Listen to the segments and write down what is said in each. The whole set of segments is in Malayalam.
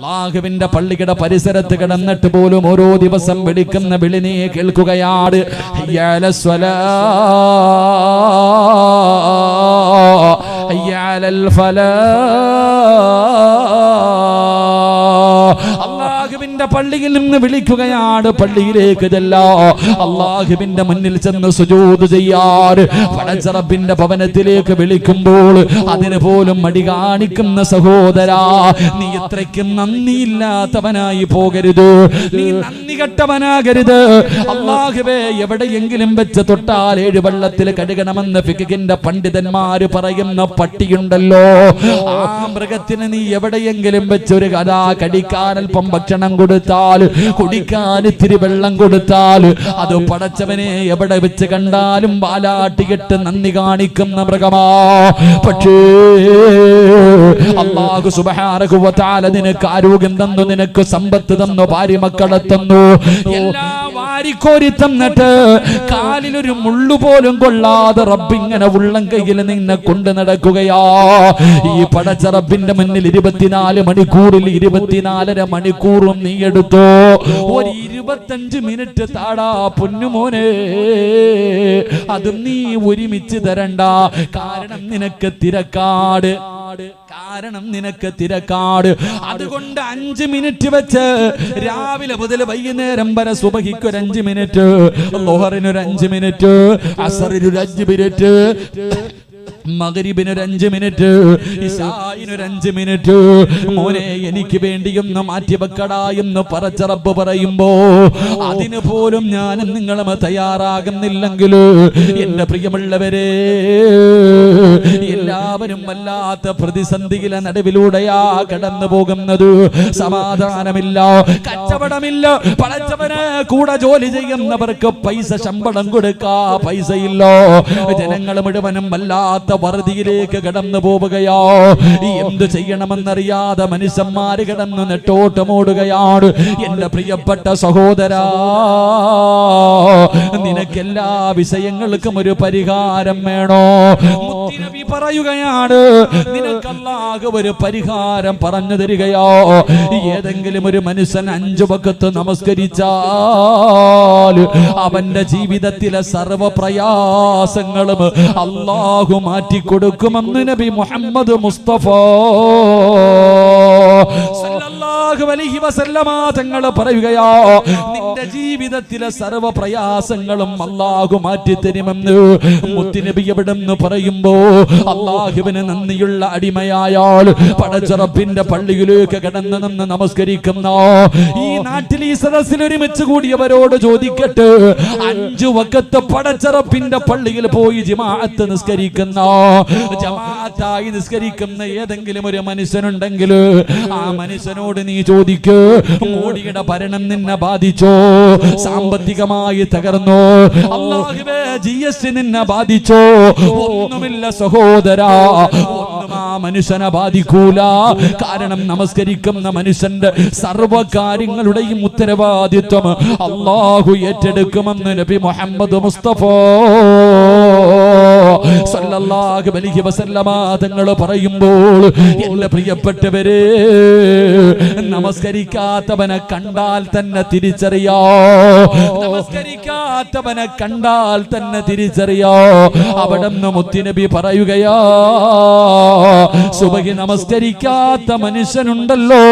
അല്ലാഹുവിന്റെ പള്ളിയുടെ പരിസരത്ത് കിടന്നിട്ട് പോലും ഓരോ ദിവസം വിളിക്കുന്ന വിളി നീ കേൾക്കുകയാണ്. ഹയ്യ അലസ് സ്വലാ ഹയ്യ അലൽ ഫലാഹ്. അല്ലാഹുവിന്റെ പള്ളിയിൽ നിന്ന് വിളിക്കുകയാണ്, പള്ളിയിലേക്ക് ചെല്ലാ, അല്ലാഹുവിന്റെ മുന്നിൽ ചെന്ന് സുജൂദ് ചെയ്യാറ്. പടച്ച റബ്ബിന്റെ ഭവനത്തിലേക്ക് വിളിക്കുമ്പോൾ അതിന് പോലും മടി കാണിക്കുന്ന സഹോദരാ, നീ എത്രയ്ക്കും നന്ദിയില്ലാത്തവനായി പോകരുത്, നീ നന്ദി കെട്ടവനാകരുത്. അല്ലാഹുവേ, എവിടെയെങ്കിലും വെച്ച് തൊട്ടാൽ 7 വെള്ളത്തിൽ കഴുകണമെന്ന് ഫിഖിന്റെ പണ്ഡിതന്മാര് പറയുന്ന പട്ടിയുണ്ടല്ലോ, ആ മൃഗത്തിന് നീ എവിടെയെങ്കിലും വെച്ചൊരു കഥാ കടിക്കാൻ അല്പം ഭക്ഷണം കൊടുത്താൽ, കുടിക്കാൻ ഇത്തിരി വെള്ളം കൊടുത്താൽ, അത് പടച്ചവനെ എവിടെ വെച്ച് കണ്ടാലും വാലാട്ടികെട്ട് നന്ദി കാണിക്കുന്ന മൃഗമാ. പക്ഷേ അല്ലാഹു സുബ്ഹാനഹു വ തആല നിനക്ക് ആരോഗ്യം തന്നു, നിനക്ക് സമ്പത്ത് തന്നു, ഭാര്യ മക്കളെ തന്നു, എല്ലാം വാരിക്കോരി തന്നിട്ട് കാലിലൊരു മുള്ളു പോലും കൊള്ളാതെ റബ്ബിങ്ങനെ ഉള്ളം കയ്യിൽ നിന്നെ കൊണ്ട് നടക്കുകയാ. ഈ പടച്ച റബ്ബിന്റെ മുന്നിൽ 24 മണിക്കൂറിൽ 24.5 മണിക്കൂറും നീ എടുത്തോ, ഒരു 25 മിനിറ്റ് താടാ പൊന്നുമോനെ, അതും നീ ഒരുമിച്ച് തരണ്ട. കാരണം നിനക്ക് തിരക്കാട്, അതുകൊണ്ട് 5 മിനിറ്റ് വെച്ച് രാവിലെ മുതൽ വൈകുന്നേരം വരെ സുബഹിക്ക് ഒരു 5 മിനിറ്റ്, ളുഹറിനൊരു 5 മിനിറ്റ്, അസറിനൊരു 5 മിനിറ്റ്, മഗ്രിബിനൊരു 5 മിനിറ്റ്, ഇശാഇനൊരു 5 മിനിറ്റ്, മോനെ എനിക്ക് വേണ്ടിയൊന്ന് മാറ്റിവെക്കടാ എന്ന് പടച്ച റബ്ബ് പറയുമ്പോ അതിന് പോലും ഞാനും നിങ്ങളും തയ്യാറാകുന്നില്ലെങ്കിൽ എന്റെ പ്രിയമുള്ളവരെ, എല്ലാവരും വല്ലാത്ത പ്രതിസന്ധിയിലെ നടുവിലൂടെയാ കടന്നു പോകുന്നത്. സമാധാനമില്ല, കച്ചവടമില്ല, പടച്ചവന് കൂടെ ജോലി ചെയ്യുന്നവർക്ക് പൈസ ശമ്പളം കൊടുക്കാ പൈസയില്ല. ജനങ്ങൾ മുഴുവനും വല്ലാത്ത വറുതിയിലേക്ക് കടന്നു പോവുകയോ, എന്ത് ചെയ്യണമെന്നറിയാതെ മനുഷ്യന്മാര് കിടന്ന് നെട്ടോട്ടമോടുകയാണ്. എന്റെ പ്രിയപ്പെട്ട സഹോദരാ, നിനക്കെല്ലാ വിഷയങ്ങൾക്കും ഒരു പരിഹാരം വേണോ? മുത്തുനബി പറയുകയാണ്, നിനക്ക് അല്ലാഹു ഒരു പരിഹാരം പറഞ്ഞു തരികയോ. ഏതെങ്കിലും ഒരു മനുഷ്യൻ 5 വഖത്ത് നമസ്കരിച്ചാൽ അവന്റെ ജീവിതത്തിലെ സർവ്വ പ്രയാസങ്ങളും അല്ലാഹു മാറ്റിക്കൊടുക്കുമെന്ന് നബി മുഹമ്മദ് മുസ്തഫ സല്ലല്ലാഹു അലൈഹി വസല്ലമ തങ്ങൾ പറയുകയാ, നിന്റെ ജീവിതത്തിലെ സർവ്വ പ്രയാസങ്ങളും അല്ലാഹു മാറ്റിത്തരുമെന്ന് മുത്തുനബി എവിടെന്ന് പറയുമ്പോ അല്ലാഹുവിന് നന്ദിയുള്ള അടിമയായാൽ പടച്ച റബ്ബിന്റെ പള്ളിയിലേക്ക് കടന്നു നിന്ന് നമസ്കരിക്കുന്ന ഈ നാട്ടിൽ ഈ സദസ്സിൽ ഒരുമിച്ച് കൂടിയവരോട് ചോദിക്കട്ടെ, 5 വഖത്ത് പടച്ച റബ്ബിന്റെ പള്ളിയിൽ പോയി ജമാഅത്ത് നിസ്കരിക്കുന്ന, ജമാഅത്തായി നിസ്കരിക്കുന്ന ഏതെങ്കിലും ഒരു മനുഷ്യനുണ്ടെങ്കിൽ ആ മനുഷ്യനോട് നീ ചോദിക്ക്, മോഡിയുടെ ഭരണം നിന്നെ ബാധിച്ചോ? സാമ്പത്തികമായി തകർന്നോ? അല്ലാഹുവേ, GST നിന്നെ ബാധിച്ചോ? ഒന്നുമില്ല സഹോദരാ, ഒന്നും ആ മനുഷ്യനെ ബാധിക്കൂല. കാരണം നമസ്കരിക്കുന്ന മനുഷ്യന്റെ സർവ്വ കാര്യങ്ങളുടെയും ഉത്തരവാദിത്വം അല്ലാഹു ഏറ്റെടുക്കുമെന്ന് നബി മുഹമ്മദ് മുസ്തഫ സല്ലല്ലാഹു അലൈഹി വസല്ലമ തങ്ങൾ പറയുമ്പോൾ എന്റെ പ്രിയപ്പെട്ടവരെ, നമസ്കരിക്കാത്തവനെ കണ്ടാൽ തന്നെ തിരിച്ചറിയോ, നമസ്കരിക്കാത്തവനെ കണ്ടാൽ തന്നെ തിരിച്ചറിയോ. അവിടുന്ന് മുത്തുനബി പറയുകയാ, സുബഹി നമസ്കരിക്കാത്ത മനുഷ്യനുണ്ടല്ലോ,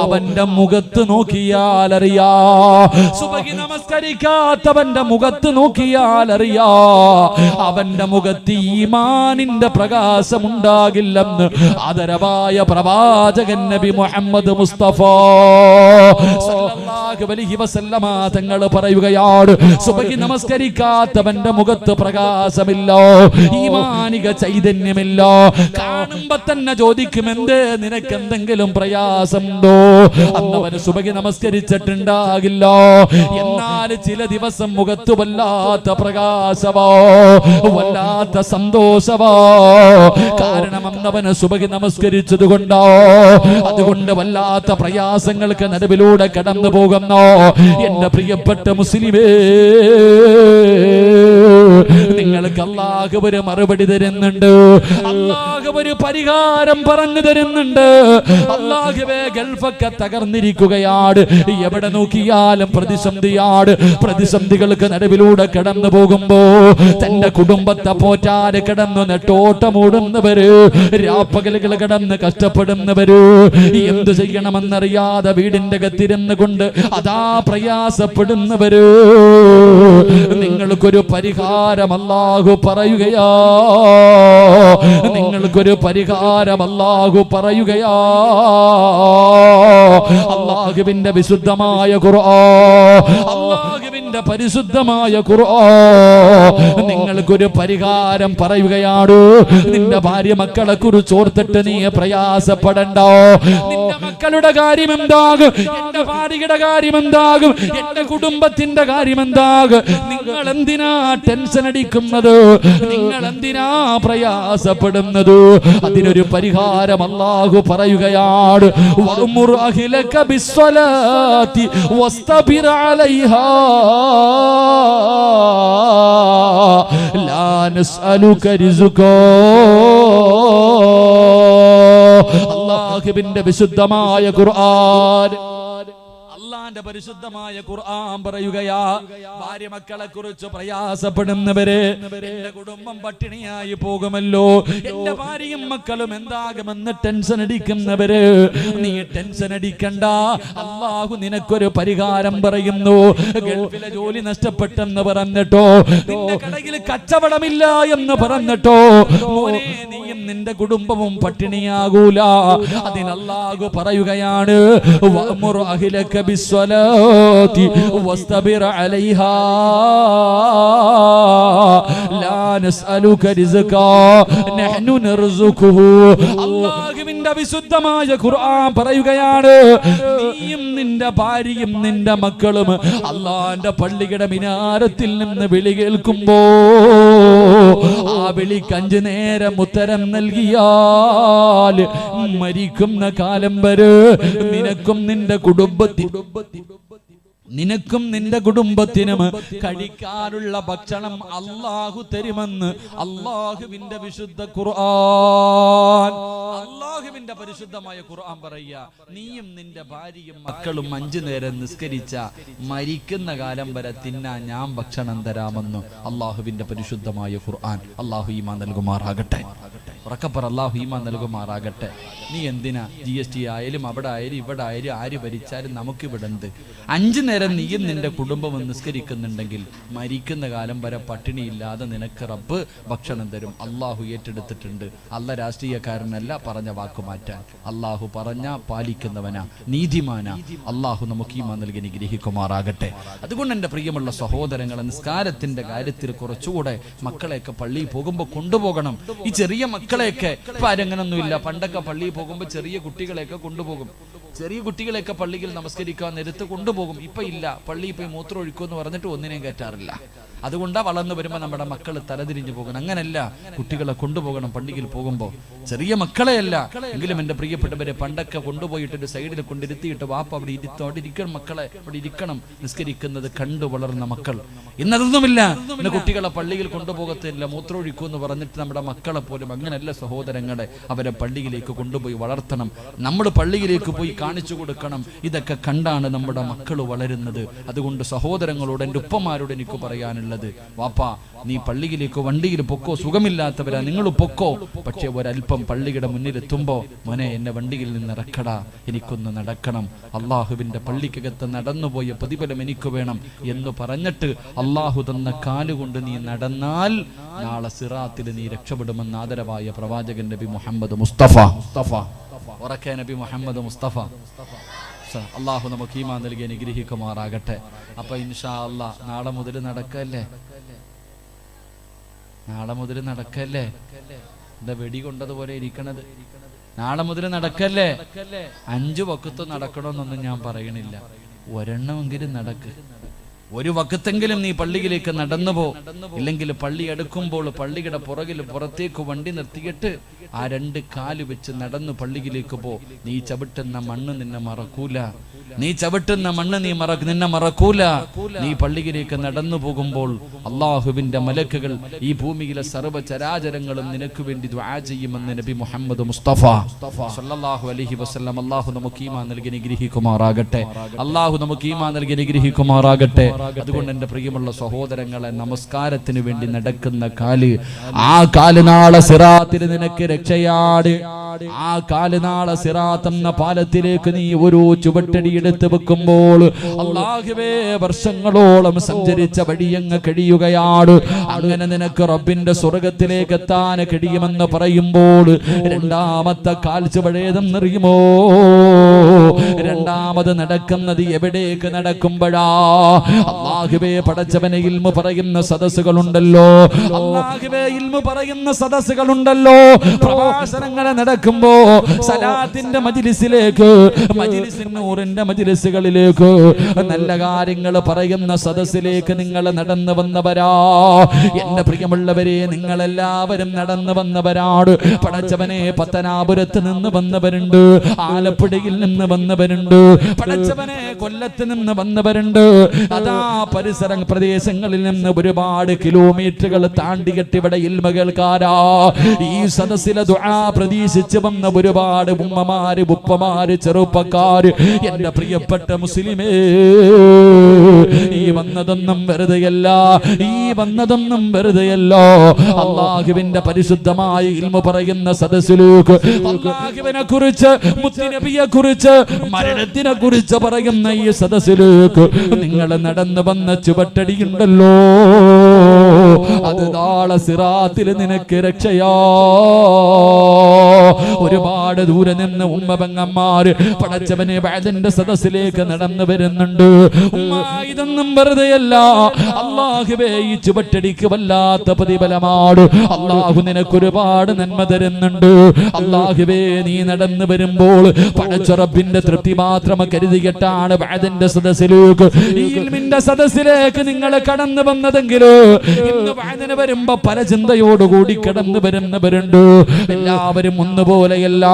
അവന്റെ മുഖത്ത് നോക്കിയാൽ അറിയാ, സുബഹി നമസ്കരിക്കാത്തവന്റെ മുഖത്ത് നോക്കിയാൽ അറിയാ, അവന്റെ മുഖത്ത് ഈമാനിന്റെ പ്രകാശം ഉണ്ടാകില്ലെന്ന് ആദരവായ പ്രവാചകൻ നബി മുഹമ്മദ് മുസ്തഫ സല്ലല്ലാഹു അലൈഹി വസല്ലമ തങ്ങൾ പറയുകയാണ്, സുബഹി നമസ്കരിക്കാത്തവന്റെ മുഖത്ത് പ്രകാശമില്ല, ഈമാനിക ചൈതന്യമില്ല. കാണുമ്പോ തന്നെ ചോദിക്കും, എന്തേ നിനക്ക് എന്തെങ്കിലും പ്രയാസമുണ്ടോ? അന്നവന് സുബഹി നമസ്കരിച്ചിട്ടുണ്ടാകില്ല. എന്നാൽ ചില ദിവസം മുഖത്ത് വല്ലാത്ത പ്രകാശമോ, വല്ലാത്ത സന്തോഷമോ. കാരണം അന്നവന് സുബഹി നമസ്കരിച്ചത് കൊണ്ടോ. അതുകൊണ്ട് വല്ലാത്ത പ്രയാസങ്ങൾക്ക് നടുവിലൂടെ കടന്നു പോകുന്നു എന്റെ പ്രിയപ്പെട്ട മുസ്ലിമേ, നിങ്ങൾക്ക് അല്ലാഹു ഒരു മറുപടി തരുന്നുണ്ട്, അല്ലാഹു ഒരു പരിഹാരം പറഞ്ഞു തരുന്നുണ്ട്. അല്ലാഹുവേ, ഗൾഫൊക്കെ തകർന്നിരിക്കുകയാണ്, എവിടെ നോക്കിയാലും പ്രതിസന്ധിയാണ്. പ്രതിസന്ധികൾക്ക് നടുവിലൂടെ കടന്നു പോകുമ്പോ തന്റെ കുടുംബത്തെ പോറ്റാതെ കിടന്നു നെട്ടോട്ടമോടുന്നവര്, രാപ്പകലുകൾ കിടന്ന് കഷ്ടപ്പെടുന്നവര്, എന്തു ചെയ്യണമെന്നറിയാതെ വീടിന്റെ അകത്തിരുന്ന് കൊണ്ട് അതാ പ്രയാസപ്പെടുന്നവര്, നിങ്ങൾക്കൊരു പരിഹാരം അല്ലാഹു പറയുകയാ, നിങ്ങൾക്കൊരു പരിഹാരം അല്ലാഹു പറയുകയാ. അല്ലാഹുവിന്റെ വിശുദ്ധമായ ഖുർആൻ, അല്ലാഹുവിന്റെ പരിശുദ്ധമായ ഖുർആൻ നിങ്ങൾക്കൊരു പരിഹാരം പറയുകയാണ്. നിന്റെ ഭാര്യ മക്കളെ കുറിച്ച് ഓർത്തിട്ട് നീ പ്രയാസപ്പെടണ്ട. നിന്റെ മക്കളുടെ കാര്യം എന്താകും, എന്റെ ഭാര്യയുടെ കാര്യം എന്താകും, എന്റെ കുടുംബത്തിന്റെ കാര്യം എന്താകും? നിങ്ങൾ എന്തിനാ ടെൻഷൻ അടിക്കുന്നത്? നിങ്ങൾ എന്തിനാ പ്രയാസപ്പെടുന്നത്? അതിനൊരു പരിഹാരം അല്ലാഹു പറയുകയാണ്. വഅ്മുർ അഹ്ലക ബിസ്സലാത്തി വസ്തബിർ അലൈഹാ ലാ നസ്അലുക റിസ്ഖാ. അല്ലാഹുവിന്റെ വിശുദ്ധമായ ഖുർആൻ, അല്ലാഹുവിന്റെ പരിശുദ്ധമായ ഖുർആൻ പറയുകയാ, ഭാര്യ മക്കളെ കുറിച്ച് പ്രയാസപ്പെടുന്നവരെ, എന്റെ കുടുംബം പട്ടിണിയായി പോകുമല്ലോ, എന്റെ ഭാര്യയും മക്കളും എന്താകുമെന്ന് ടെൻഷൻ അടിക്കുന്നവര്, നീ ടെൻഷൻ അടിക്കണ്ട, അല്ലാഹു നിനക്കൊരു പരിഹാരം പറയുന്നു. ഗൾഫിലെ ജോലി നഷ്ടപ്പെട്ടെന്ന് പറഞ്ഞിട്ടോ, നിന്റെ കടയിൽ കച്ചവടമില്ല എന്ന് പറഞ്ഞിട്ടോ, മോനെ നീയും നിന്റെ കുടുംബവും പട്ടിണിയാകൂല. അതിന് അല്ലാഹു പറയുകയാണ്, വഅ്മുർ അഹ്ലക ബിസ്സലാത്തി വസ്തബിർ അലൈഹാ ലാ നസ്അലുക റിസ്ഖാ നഹ്നു നർസുഖുഹു. അല്ലാഹുവിന്റെ വിശുദ്ധമായ ഖുർആൻ പറയുകയാണ്, നീയും നിന്റെ ഭാര്യയും നിന്റെ മക്കളും അല്ലാഹുവിന്റെ പള്ളിയുടെ മിനാരത്തിൽ നിന്ന് വിളി കേൾക്കുമ്പോ ആ വിളിക്ക് 5 നേരം ഉത്തരം നൽകിയാൽ മരിക്കുന്ന കാലം വരെ നിനക്കും നിന്റെ കുടുംബത്തിനും കഴിക്കാനുള്ള ഭക്ഷണം അല്ലാഹു തരുമെന്ന് അല്ലാഹുവിന്റെ വിശുദ്ധ ഖുർആൻ, അല്ലാഹുവിന്റെ പരിശുദ്ധമായ ഖുർആൻ പറയുക. നീയും നിന്റെ ഭാര്യയും മക്കളും 5 നേരം നിസ്കരിച്ച മരിക്കുന്ന കാലം വരെ തിന്നാൻ ഞാൻ ഭക്ഷണം തരാമെന്ന് അല്ലാഹുവിന്റെ പരിശുദ്ധമായ ഖുർആൻ. അല്ലാഹു ഈമാൻ നൽകുമാറാകട്ടെ. ഉറക്കപ്പറ, അല്ലാഹു ഈമാൻ നൽകുമാറാകട്ടെ. നീ എന്തിനാ GST ആയാലും അവിടെ ആയാലും ഇവിടെ ആയാലും ആര് ഭരിച്ചാലും നമുക്കിവിടെ ഉണ്ട്. 5 നേരം നീയും നിന്റെ കുടുംബവും നിസ്കരിക്കുന്നുണ്ടെങ്കിൽ മരിക്കുന്ന കാലം വരെ പട്ടിണിയില്ലാതെ നിനക്ക് റബ്ബ് ഭക്ഷണം തരും. അല്ലാഹു ഏറ്റെടുത്തിട്ടുണ്ട്. അല്ല രാഷ്ട്രീയക്കാരനല്ല പറഞ്ഞ വാക്ക് മാറ്റാൻ. അല്ലാഹു പറഞ്ഞ പാലിക്കുന്നവനാ, നീതിമാനാ. അല്ലാഹു നമുക്ക് ഈമാൻ നൽകി അനുഗ്രഹിക്കുമാറാകട്ടെ. അതുകൊണ്ട് എൻ്റെ പ്രിയമുള്ള സഹോദരങ്ങളെ, നിസ്കാരത്തിന്റെ കാര്യത്തിൽ കുറച്ചുകൂടെ മക്കളെയൊക്കെ പള്ളിയിൽ പോകുമ്പോൾ കൊണ്ടുപോകണം. ഈ ചെറിയ മക്കളെയൊക്കെ ഇപ്പൊ ആരെങ്ങനൊന്നുമില്ല. പണ്ടൊക്കെ പള്ളിയിൽ പോകുമ്പോൾ ചെറിയ കുട്ടികളെയൊക്കെ കൊണ്ടുപോകും. ചെറിയ കുട്ടികളെയൊക്കെ പള്ളിയിൽ നമസ്കരിക്കാൻ നേരത്ത് കൊണ്ടുപോകും. ഇപ്പൊ ഇല്ല, പള്ളിയിൽ പോയി മൂത്രം ഒഴിക്കുമെന്ന് പറഞ്ഞിട്ട് ഒന്നിനെയും കയറ്റാറില്ല. അതുകൊണ്ടാ വളർന്നു വരുമ്പോൾ നമ്മുടെ മക്കൾ തലതിരിഞ്ഞു പോകണം. അങ്ങനല്ല, കുട്ടികളെ കൊണ്ടുപോകണം പള്ളിയിൽ പോകുമ്പോൾ. ചെറിയ മക്കളെയല്ല എങ്കിലും എൻ്റെ പ്രിയപ്പെട്ടവരെ, പണ്ടൊക്കെ കൊണ്ടുപോയിട്ടൊരു സൈഡിൽ കൊണ്ടിരുത്തിയിട്ട് വാപ്പ അവിടെ ഇരിക്കണം, മക്കളെ അവിടെ ഇരിക്കണം, നിസ്കരിക്കുന്നത് കണ്ടു വളർന്ന മക്കൾ. ഇന്നതൊന്നുമില്ല. ഇന്ന് കുട്ടികളെ പള്ളിയിൽ കൊണ്ടുപോകത്തില്ല, മൂത്രമൊഴിക്കൂ എന്ന് പറഞ്ഞിട്ട് നമ്മുടെ മക്കളെ പോലും. അങ്ങനെയല്ല സഹോദരങ്ങളെ, അവരെ പള്ളിയിലേക്ക് കൊണ്ടുപോയി വളർത്തണം. നമ്മൾ പള്ളിയിലേക്ക് പോയി കാണിച്ചു കൊടുക്കണം. ഇതൊക്കെ കണ്ടാണ് നമ്മുടെ മക്കൾ വളരുന്നത്. അതുകൊണ്ട് സഹോദരങ്ങളോട്, എൻ്റെ ഉപ്പമാരോട് എനിക്ക് പറയാനുള്ളത്, വാപ്പാ നീ പള്ളിയിലേക്ക് വണ്ടിയിൽ പൊക്കോ, സുഖമില്ലാത്തവരാ നിങ്ങൾ പൊക്കോ, പക്ഷെ ഒരല്പം പള്ളിയുടെ മുന്നിലെത്തുമ്പോ മോനെ എന്നെ വണ്ടിയിൽ നിന്ന് ഇറക്കടാ, എനിക്കൊന്ന് നടക്കണം, അള്ളാഹുവിന്റെ പള്ളിക്കകത്ത് നടന്നുപോയ പ്രതിഫലം എനിക്ക് വേണം എന്ന് പറഞ്ഞിട്ട് അള്ളാഹു തന്ന കാലുകൊണ്ട് നീ നടന്നാൽ നാളെ സിറാത്തിൽ നീ രക്ഷപ്പെടുമെന്ന് ആദരവായ പ്രവാചകൻ നബി മുഹമ്മദ് മുസ്തഫ. ഉറക്കെ നബി മുഹമ്മദ് മുസ്തഫ. അള്ളാഹു നമുക്ക് ഈമാൻ നൽകി അനുഗ്രഹിക്കുമാറാകട്ടെ. അപ്പൊ ഇൻഷാ അല്ലാഹ് നാളെ മുതൽ നടക്കല്ലേ, നാളെ മുതൽ നടക്കല്ലേ. എന്താ വെടി കൊണ്ടതുപോലെ ഇരിക്കണത്? നാളെ മുതൽ നടക്കല്ലേ. 5 വക്കത്ത് നടക്കണമെന്നൊന്നും ഞാൻ പറയണില്ല, ഒരെണ്ണമെങ്കിലും നടക്ക്. ഒരു വക്കത്തെങ്കിലും നീ പള്ളിയിലേക്ക് നടന്നു പോ. ഇല്ലെങ്കിൽ പള്ളി എടുക്കുമ്പോൾ പള്ളിയുടെ പുറകിൽ പുറത്തേക്ക് വണ്ടി നിർത്തിയിട്ട് ആ 2 കാല് വെച്ച് നടന്നു പള്ളിയിലേക്ക് പോ. നീ ചവിട്ടുന്ന മണ്ണ് നിന്നെ മറക്കൂല. നീ ചവിട്ടുന്ന മണ്ണ് നിന്നെ മറക്കൂല. നീ പള്ളിയിലേക്ക് നടന്നു പോകുമ്പോൾ അള്ളാഹുവിന്റെ മലക്കുകൾ ഈ ഭൂമിയിലെ സർവ്വചരാചരങ്ങളും നിനക്ക് വേണ്ടി ദുആ ചെയ്യുമെന്ന് നബി മുഹമ്മദ് മുസ്തഫ സല്ലല്ലാഹു അലൈഹി വസല്ലം. അള്ളാഹു നമുക്ക് ഈമാൻ നൽകി അനുഗ്രഹിക്കുമാറാകട്ടെ. അള്ളാഹു നമുക്ക് ഈമാൻ നൽകി അനുഗ്രഹിക്കുമാറാകട്ടെ. അതുകൊണ്ട് എൻ്റെ പ്രിയമുള്ള സഹോദരങ്ങളെ, നമസ്കാരത്തിന് വേണ്ടി നടക്കുന്ന കാല്, ആ കാല് നാളെ സിറാത്തിൽ നിനക്ക് രക്ഷയാണ്. ആ കാല് നാളെ സിറാത്ത് എന്ന പാലത്തിലേക്ക് നീ ഒരു ചുവട്ടടി എടുത്ത് വെക്കുമ്പോൾ അല്ലാഹുവേ വർഷങ്ങളോളം സഞ്ചരിച്ച വഴിയങ്ങ് കഴിയുകയാണ്. അങ്ങനെ നിനക്ക് റബ്ബിന്റെ സ്വർഗത്തിലേക്ക് എത്താൻ കഴിയുമെന്ന് പറയുമ്പോൾ രണ്ടാമത്തെ കാൽച്ചുവടേതെന്നറിയുമോ? രണ്ടാമത് നടക്കുന്നത് എവിടേക്ക് നടക്കുമ്പോഴാ? അല്ലാഹുവേ പടച്ചവനെ ഇൽമു പറയുന്ന സദസ്സുകളുണ്ടല്ലോ, അല്ലാഹുവേ ഇൽമു പറയുന്ന സദസ്സുകളുണ്ടല്ലോ. പ്രഭാഷണങ്ങളെ നടക്കുമ്പോ സലാത്തിന്റെ മജ്ലിസിലേക്ക്, മജ്ലിസിൻ നൂറിന്റെ മജ്ലിസുകളിലേക്ക്, നല്ല കാര്യങ്ങൾ പറയുന്ന സദസ്സിലേക്ക് നിങ്ങൾ നടന്നു വന്നവരാ. എന്റെ പ്രിയമുള്ളവരെ, നിങ്ങളെല്ലാവരും നടന്നു വന്നവരാണ്. പടച്ചവനെ പത്തനാപുരത്ത് നിന്ന് വന്നവരുണ്ട്, ആലപ്പുഴയിൽ നിന്ന് വന്നവരുണ്ട്, പടച്ചവനെ കൊല്ലത്ത് നിന്ന് വന്നവരുണ്ട്. അതാ പരിസര പ്രദേശങ്ങളിൽ നിന്ന് ഒരുപാട് കിലോമീറ്ററുകൾ താണ്ടിയിട്ട് ഇവിടെ ഇൽമ കേൾക്കാരാ. ഈ സദസ്സിലെ ദുആ പ്രതീക്ഷിച്ച് വന്ന ഒരുപാട് ഉമ്മമാര്, ഉപ്പമാര്, ചെറുപ്പക്കാര്. എന്റെ പ്രിയപ്പെട്ട മുസ്ലിമേ, ഈ വന്നതൊന്നും വെറുതെയല്ല, ഈ വന്നതൊന്നും വെറുതെയല്ല. അല്ലാഹുവിന്റെ പരിശുദ്ധമായ ഇൽമു പറയുന്ന സദസ്സിലേക്ക്, അല്ലാഹുവിനെ കുറിച്ച്, മുത്തുനബിയെ കുറിച്ച്, മരണത്തിനെ കുറിച്ച് പറയുന്ന ഈ സദസ്സിലേക്ക് നിങ്ങൾ നടന്നു വന്ന ചുവട്ടടിയുണ്ടല്ലോ, അത് നാളെ സിറാത്തിൽ നിനക്ക് രക്ഷയാ. ഒരുപാട് ദൂരെ നിന്ന് ഉമ്മ പെങ്ങന്മാര് പടച്ചവനെ വഅദിന്റെ സദസ്സിലേക്ക് നടന്നു വരുന്നുണ്ട്. ഉമ്മ, ഇതൊന്നും വെറുതെയല്ല. അല്ലാഹുവേ, ഈ ചുവട്ടടിക്ക് വല്ലാത്ത പ്രതിഫലമാണ്. അല്ലാഹു നിനക്ക് ഒരുപാട് നന്മ തരുന്നുണ്ട്. അല്ലാഹുവേ, നീ നടന്നു വരുമ്പോൾ പടച്ച റബ്ബിന്റെ തൃപ്തി മാത്രം കരുതിയിട്ടാണ് വഅദിന്റെ സദസ്സിലേക്ക്, ഈ ഇൽമിന്റെ സദസ്സിലേക്ക് നിങ്ങൾ കടന്നു വന്നതെങ്കിൽ ഇന്ന് വഅദിന് വരുമ്പോ പല ചിന്തയോടുകൂടി കടന്നു വരുന്നവരുണ്ട്. എല്ലാവരും ഒന്നുപോലെയല്ല,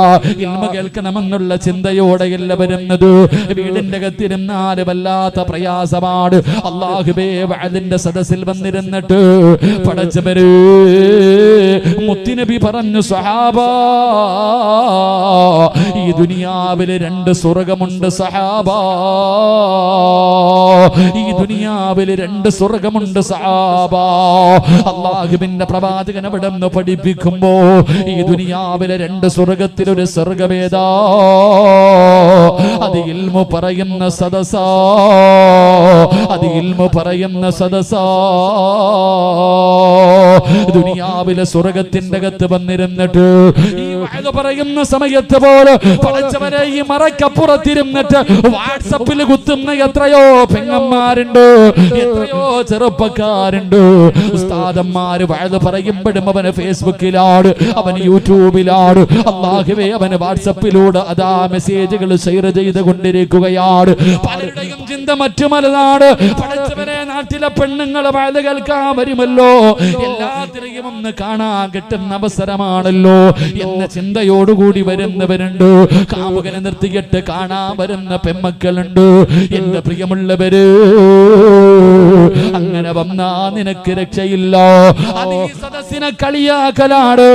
ഇൽമ കേൾക്കണമെന്നുള്ള ചിന്തയോടെയല്ല വരുന്നത്. വീടിന്റെ അകത്തിരുന്നാൽ വല്ലാത്ത പ്രയാസമാണ്. അല്ലാഹുവേ, വഅദിന്റെ സദസ്സിൽ വന്നിരുന്നിട്ട് പടച്ചവരെ മുത്തുനബി പറഞ്ഞു, സഹാബാ, ഈ ദുനിയാവിൽ 2 സ്വർഗമുണ്ട് സഹാബാ, ഈ ദുനിയാവിൽ 2 സ്വർഗമുണ്ട് സഹാബാ. അല്ലാഹുവിന്റെ പ്രവാചകൻ അവിടെ നിന്ന് പഠിപ്പിക്കുമ്പോ ഈ ദുനിയാവിലെ 2 സ്വർഗത്തിൽ ഒരു സ്വർഗമേതാ? അത് ഇൽമു പറയുന്ന സദസാ, അത് ഇൽമു പറയുന്ന സദസാ. ദുനിയാവിലെ സ്വർഗത്തിന്റെ അകത്ത് വന്നിരുന്നിട്ട് ഈ വഅദ് പറയുന്ന സമയത്ത് പോലെ പടച്ചവനെ ഈ മറക്കപ്പുറത്തിരുന്നിട്ട് വാട്സപ്പിൽ കുത്തുന്ന എത്രയോ പെങ്ങന്മാരുണ്ട്, എത്രയോ ചെറുപ്പക്കാരുണ്ട്. ഉസ്താദന്മാര് വഅദ് പറയുമ്പോഴും അവന് ഫേസ്ബുക്കിലാണ്, അവന് യൂട്യൂബിലാണ്, അല്ലാഹുവേ അവന് വാട്സപ്പിലൂടെ അതാ മെസ്സേജുകൾ ഷെയർ ചെയ്തുകൊണ്ടിരിക്കുകയാണ്. പലരുടെയും ചിന്ത മറ്റുമലാണ്. പടച്ചവനെ, നാട്ടിലെ പെണ്ണുങ്ങളെ വഅദ് കേൾക്കാൻ വരുമല്ലോ, എല്ലാത്തിനെയും ഒന്ന് കാണാൻ കിട്ടുന്ന അവസരമാണല്ലോ എന്ന ചിന്തയോടുകൂടി വരുന്നവരുണ്ട്. കാമുകനെ നിർത്തിയിട്ട് കാണാൻ വരുന്ന പെമ്മക്കളുണ്ട്. എന്റെ പ്രിയമുള്ളവര്, അങ്ങനെ വന്നാ നിനക്ക് രക്ഷയില്ല. അത് ഈ സദസ്സിനെ കളിയാക്കലാണ്,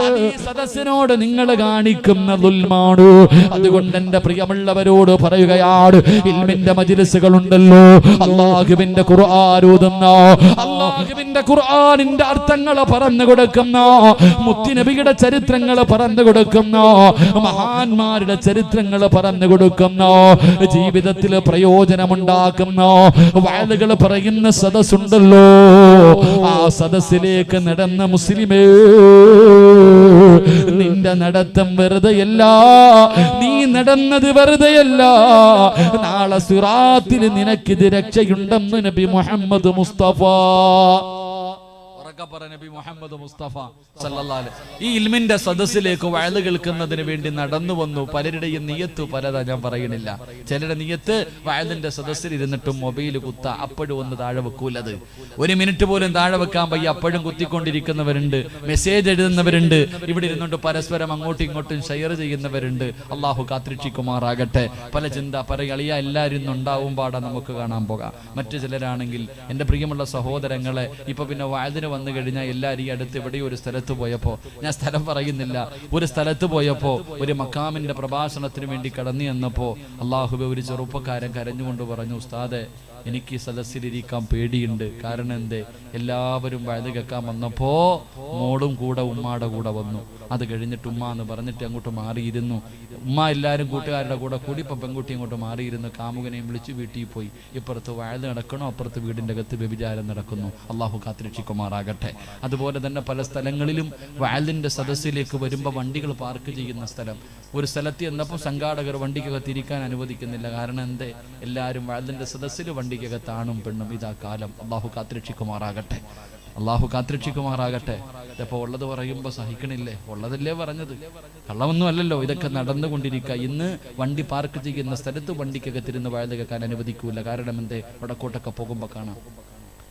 അത് ഈ സദസ്സിനോട് നിങ്ങൾ കാണിക്കുന്ന ദുൽമാണ്. അതുകൊണ്ട് എന്റെ പ്രിയമുള്ളവരോട് പറയുകയാണ്, ഇൽമിന്റെ മജ്ലിസുകളുണ്ടല്ലോ, അല്ലാഹുവിന്റെ ഖുർആൻ ഓതുന്ന, അല്ലാഹുവിന്റെ ഖുർആനിന്റെ അർത്ഥങ്ങൾ പറഞ്ഞു കൊടുക്കുന്ന, മുത്തുനബിയുടെ ചരിത്രങ്ങൾ പറഞ്ഞു കൊടുക്കുന്ന, മഹാന്മാരുടെ ചരിത്രങ്ങൾ പറഞ്ഞു കൊടുക്കുന്ന, ജീവിതത്തിൽ പ്രയോജനമുണ്ടാക്കുന്ന വഅദുകൾ പറയുന്ന സദസ്സുണ്ടല്ലോ, ആ സദസ്സിലേക്ക് നടന്ന മുസ്ലിമേ, നിന്റെ നടത്തം വെറുതെയല്ല, നീ നടന്നത് വെറുതെയല്ല. നാളെ സിറാത്തിൽ നിനക്കിത് രക്ഷയുണ്ടെന്ന് നബി മുഹമ്മദ് മുസ്തഫ. നബി മുഹമ്മദ് മുസ്തഫ സല്ലല്ലാഹു അലൈഹി. ഈ ഇൽമിന്റെ സദസ്സിലേക്ക് വഅദ് കേൾക്കുന്നതിന് വേണ്ടി നടന്നു വന്നു. പലരുടെയും നിയത്ത് പലതാ, ഞാൻ പറയണില്ല. ചിലരുടെ നിയത്ത് വഅദിന്റെ സദസ്സിൽ ഇരുന്നിട്ടും മൊബൈൽ കുത്ത, അപ്പോഴും ഒന്ന് താഴെ വെക്കൂലത്. ഒരു മിനിറ്റ് പോലും താഴെ വെക്കാൻ വയ്യ, അപ്പോഴും കുത്തിക്കൊണ്ടിരിക്കുന്നവരുണ്ട്, മെസ്സേജ് എഴുതുന്നവരുണ്ട്, ഇവിടെ ഇരുന്നുകൊണ്ട് പരസ്പരം അങ്ങോട്ടും ഇങ്ങോട്ടും ഷെയർ ചെയ്യുന്നവരുണ്ട്. അള്ളാഹു കാത്തിരക്ഷിക്കുമാറാകട്ടെ. പല ചിന്ത പറയളിയ എല്ലാവരും ഉണ്ടാവും പാടാ നമുക്ക് കാണാൻ പോകാം. മറ്റു ചിലരാണെങ്കിൽ എൻ്റെ പ്രിയമുള്ള സഹോദരങ്ങളെ, ഇപ്പൊ പിന്നെ വഅദിന് വന്നു കഴിഞ്ഞാൽ എല്ലാവരും ഈ അടുത്ത് എവിടെയോ ഒരു സ്ഥലത്ത് പോയപ്പോ, ഞാൻ സ്ഥലം പറയുന്നില്ല, ഒരു സ്ഥലത്ത് പോയപ്പോ ഒരു മക്കാമിന്റെ പ്രഭാഷണത്തിന് വേണ്ടി കടന്നു ചെന്നപ്പോ അള്ളാഹുബെ ഒരു ചെറുപ്പക്കാരൻ കരഞ്ഞുകൊണ്ട് പറഞ്ഞു, ഉസ്താദെ എനിക്ക് സദസ്സിലിരിക്കാൻ പേടിയുണ്ട്. കാരണം എന്തേ, എല്ലാവരും വഅദ് കേൾക്കാൻ വന്നപ്പോ മോളും കൂടെ ഉമ്മാടെ കൂടെ വന്നു. അത് കഴിഞ്ഞിട്ട് ഉമ്മ എന്ന് പറഞ്ഞിട്ട് അങ്ങോട്ട് മാറിയിരുന്നു. ഉമ്മ എല്ലാവരും കൂട്ടുകാരുടെ കൂടെ കൂടി ഇപ്പം പെൺകുട്ടി അങ്ങോട്ട് മാറിയിരുന്നു. കാമുകനെയും വിളിച്ച് വീട്ടിൽ പോയി. ഇപ്പുറത്ത് വഅദ് നടക്കണോ, അപ്പുറത്ത് വീടിൻ്റെ അകത്ത് വ്യഭിചാരം നടക്കുന്നു. അള്ളാഹു കാത്തിരക്ഷിക്കുമാറാകട്ടെ. അതുപോലെ തന്നെ പല സ്ഥലങ്ങളിലും വഅദിന്റെ സദസ്സിലേക്ക് വരുമ്പോൾ വണ്ടികൾ പാർക്ക് ചെയ്യുന്ന സ്ഥലം, ഒരു സ്ഥലത്ത് എന്നപ്പോൾ സംഘാടകർ വണ്ടിക്കകത്ത് ഇരിക്കാൻ അനുവദിക്കുന്നില്ല. കാരണം എന്തേ, എല്ലാവരും വഅദിന്റെ സദസ്സിൽ വണ്ടിക്കകത്ത് ആണും പെണ്ണും. ഇതാ കാലം. അള്ളാഹു കാത്തിരക്ഷിക്കുമാറാകട്ടെ. അള്ളാഹു കാത്തിരക്ഷിക്കുമാറാകട്ടെ. ഇതപ്പോൾ ഉള്ളത് പറയുമ്പോൾ സഹിക്കണില്ലേ? ഉള്ളതല്ലേ പറഞ്ഞത്, കള്ളമൊന്നും അല്ലല്ലോ. ഇതൊക്കെ നടന്നുകൊണ്ടിരിക്കുക. ഇന്ന് വണ്ടി പാർക്ക് ചെയ്യുന്ന സ്ഥലത്ത് വണ്ടിക്കകത്തിരുന്ന് വഅദ് കേൾക്കാൻ അനുവദിക്കൂല. കാരണം എന്തേ, വടക്കോട്ടൊക്കെ പോകുമ്പോൾ കാണാം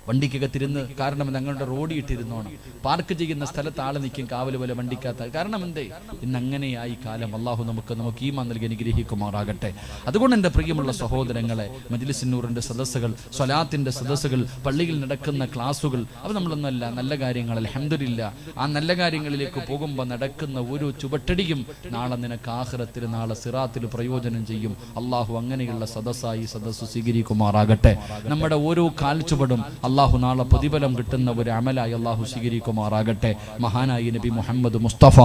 വണ്ടിക്കകത്തിരുന്ന്. കാരണം ഞങ്ങളുടെ റോഡ് ഇട്ടിരുന്നോണം. പാർക്ക് ചെയ്യുന്ന സ്ഥലത്ത് ആള് നിൽക്കും, കാവല് പോലെ വണ്ടിക്കകത്ത്. കാരണം എന്തേ, ഇന്ന് അങ്ങനെയായി കാലം. അള്ളാഹു നമുക്ക് ഈമാൻ നൽകി അനുഗ്രഹിക്കുമാറാകട്ടെ. അതുകൊണ്ട് എൻ്റെ പ്രിയമുള്ള സഹോദരങ്ങളെ, മജ്ലിസ് നൂറിന്റെ സദസ്സുകൾ, സ്വലാത്തിന്റെ സദസ്സുകൾ, പള്ളിയിൽ നടക്കുന്ന ക്ലാസുകൾ, അത് നമ്മളൊന്നല്ല, നല്ല കാര്യങ്ങൾ അൽഹംദുലില്ലാ. ആ നല്ല കാര്യങ്ങളിലേക്ക് പോകുമ്പോൾ നടക്കുന്ന ഒരു ചുവട്ടടിയും നാളെ നിനക്ക് ആഖിറത്തിൽ, നാളെ സിറാത്തിൽ പ്രയോജനം ചെയ്യും. അള്ളാഹു അങ്ങനെയുള്ള സദസ്സായി സദസ്സ് സ്വീകരിക്കുമാറാകട്ടെ. നമ്മുടെ ഓരോ കാൽച്ചുവടും അള്ളാഹു നാളെ പ്രതിഫലം കിട്ടുന്ന ഒരു അമലായി അള്ളാഹു സ്വീകരിക്കുമാറാകട്ടെ. മഹാനായി നബി മുഹമ്മദ് മുസ്തഫ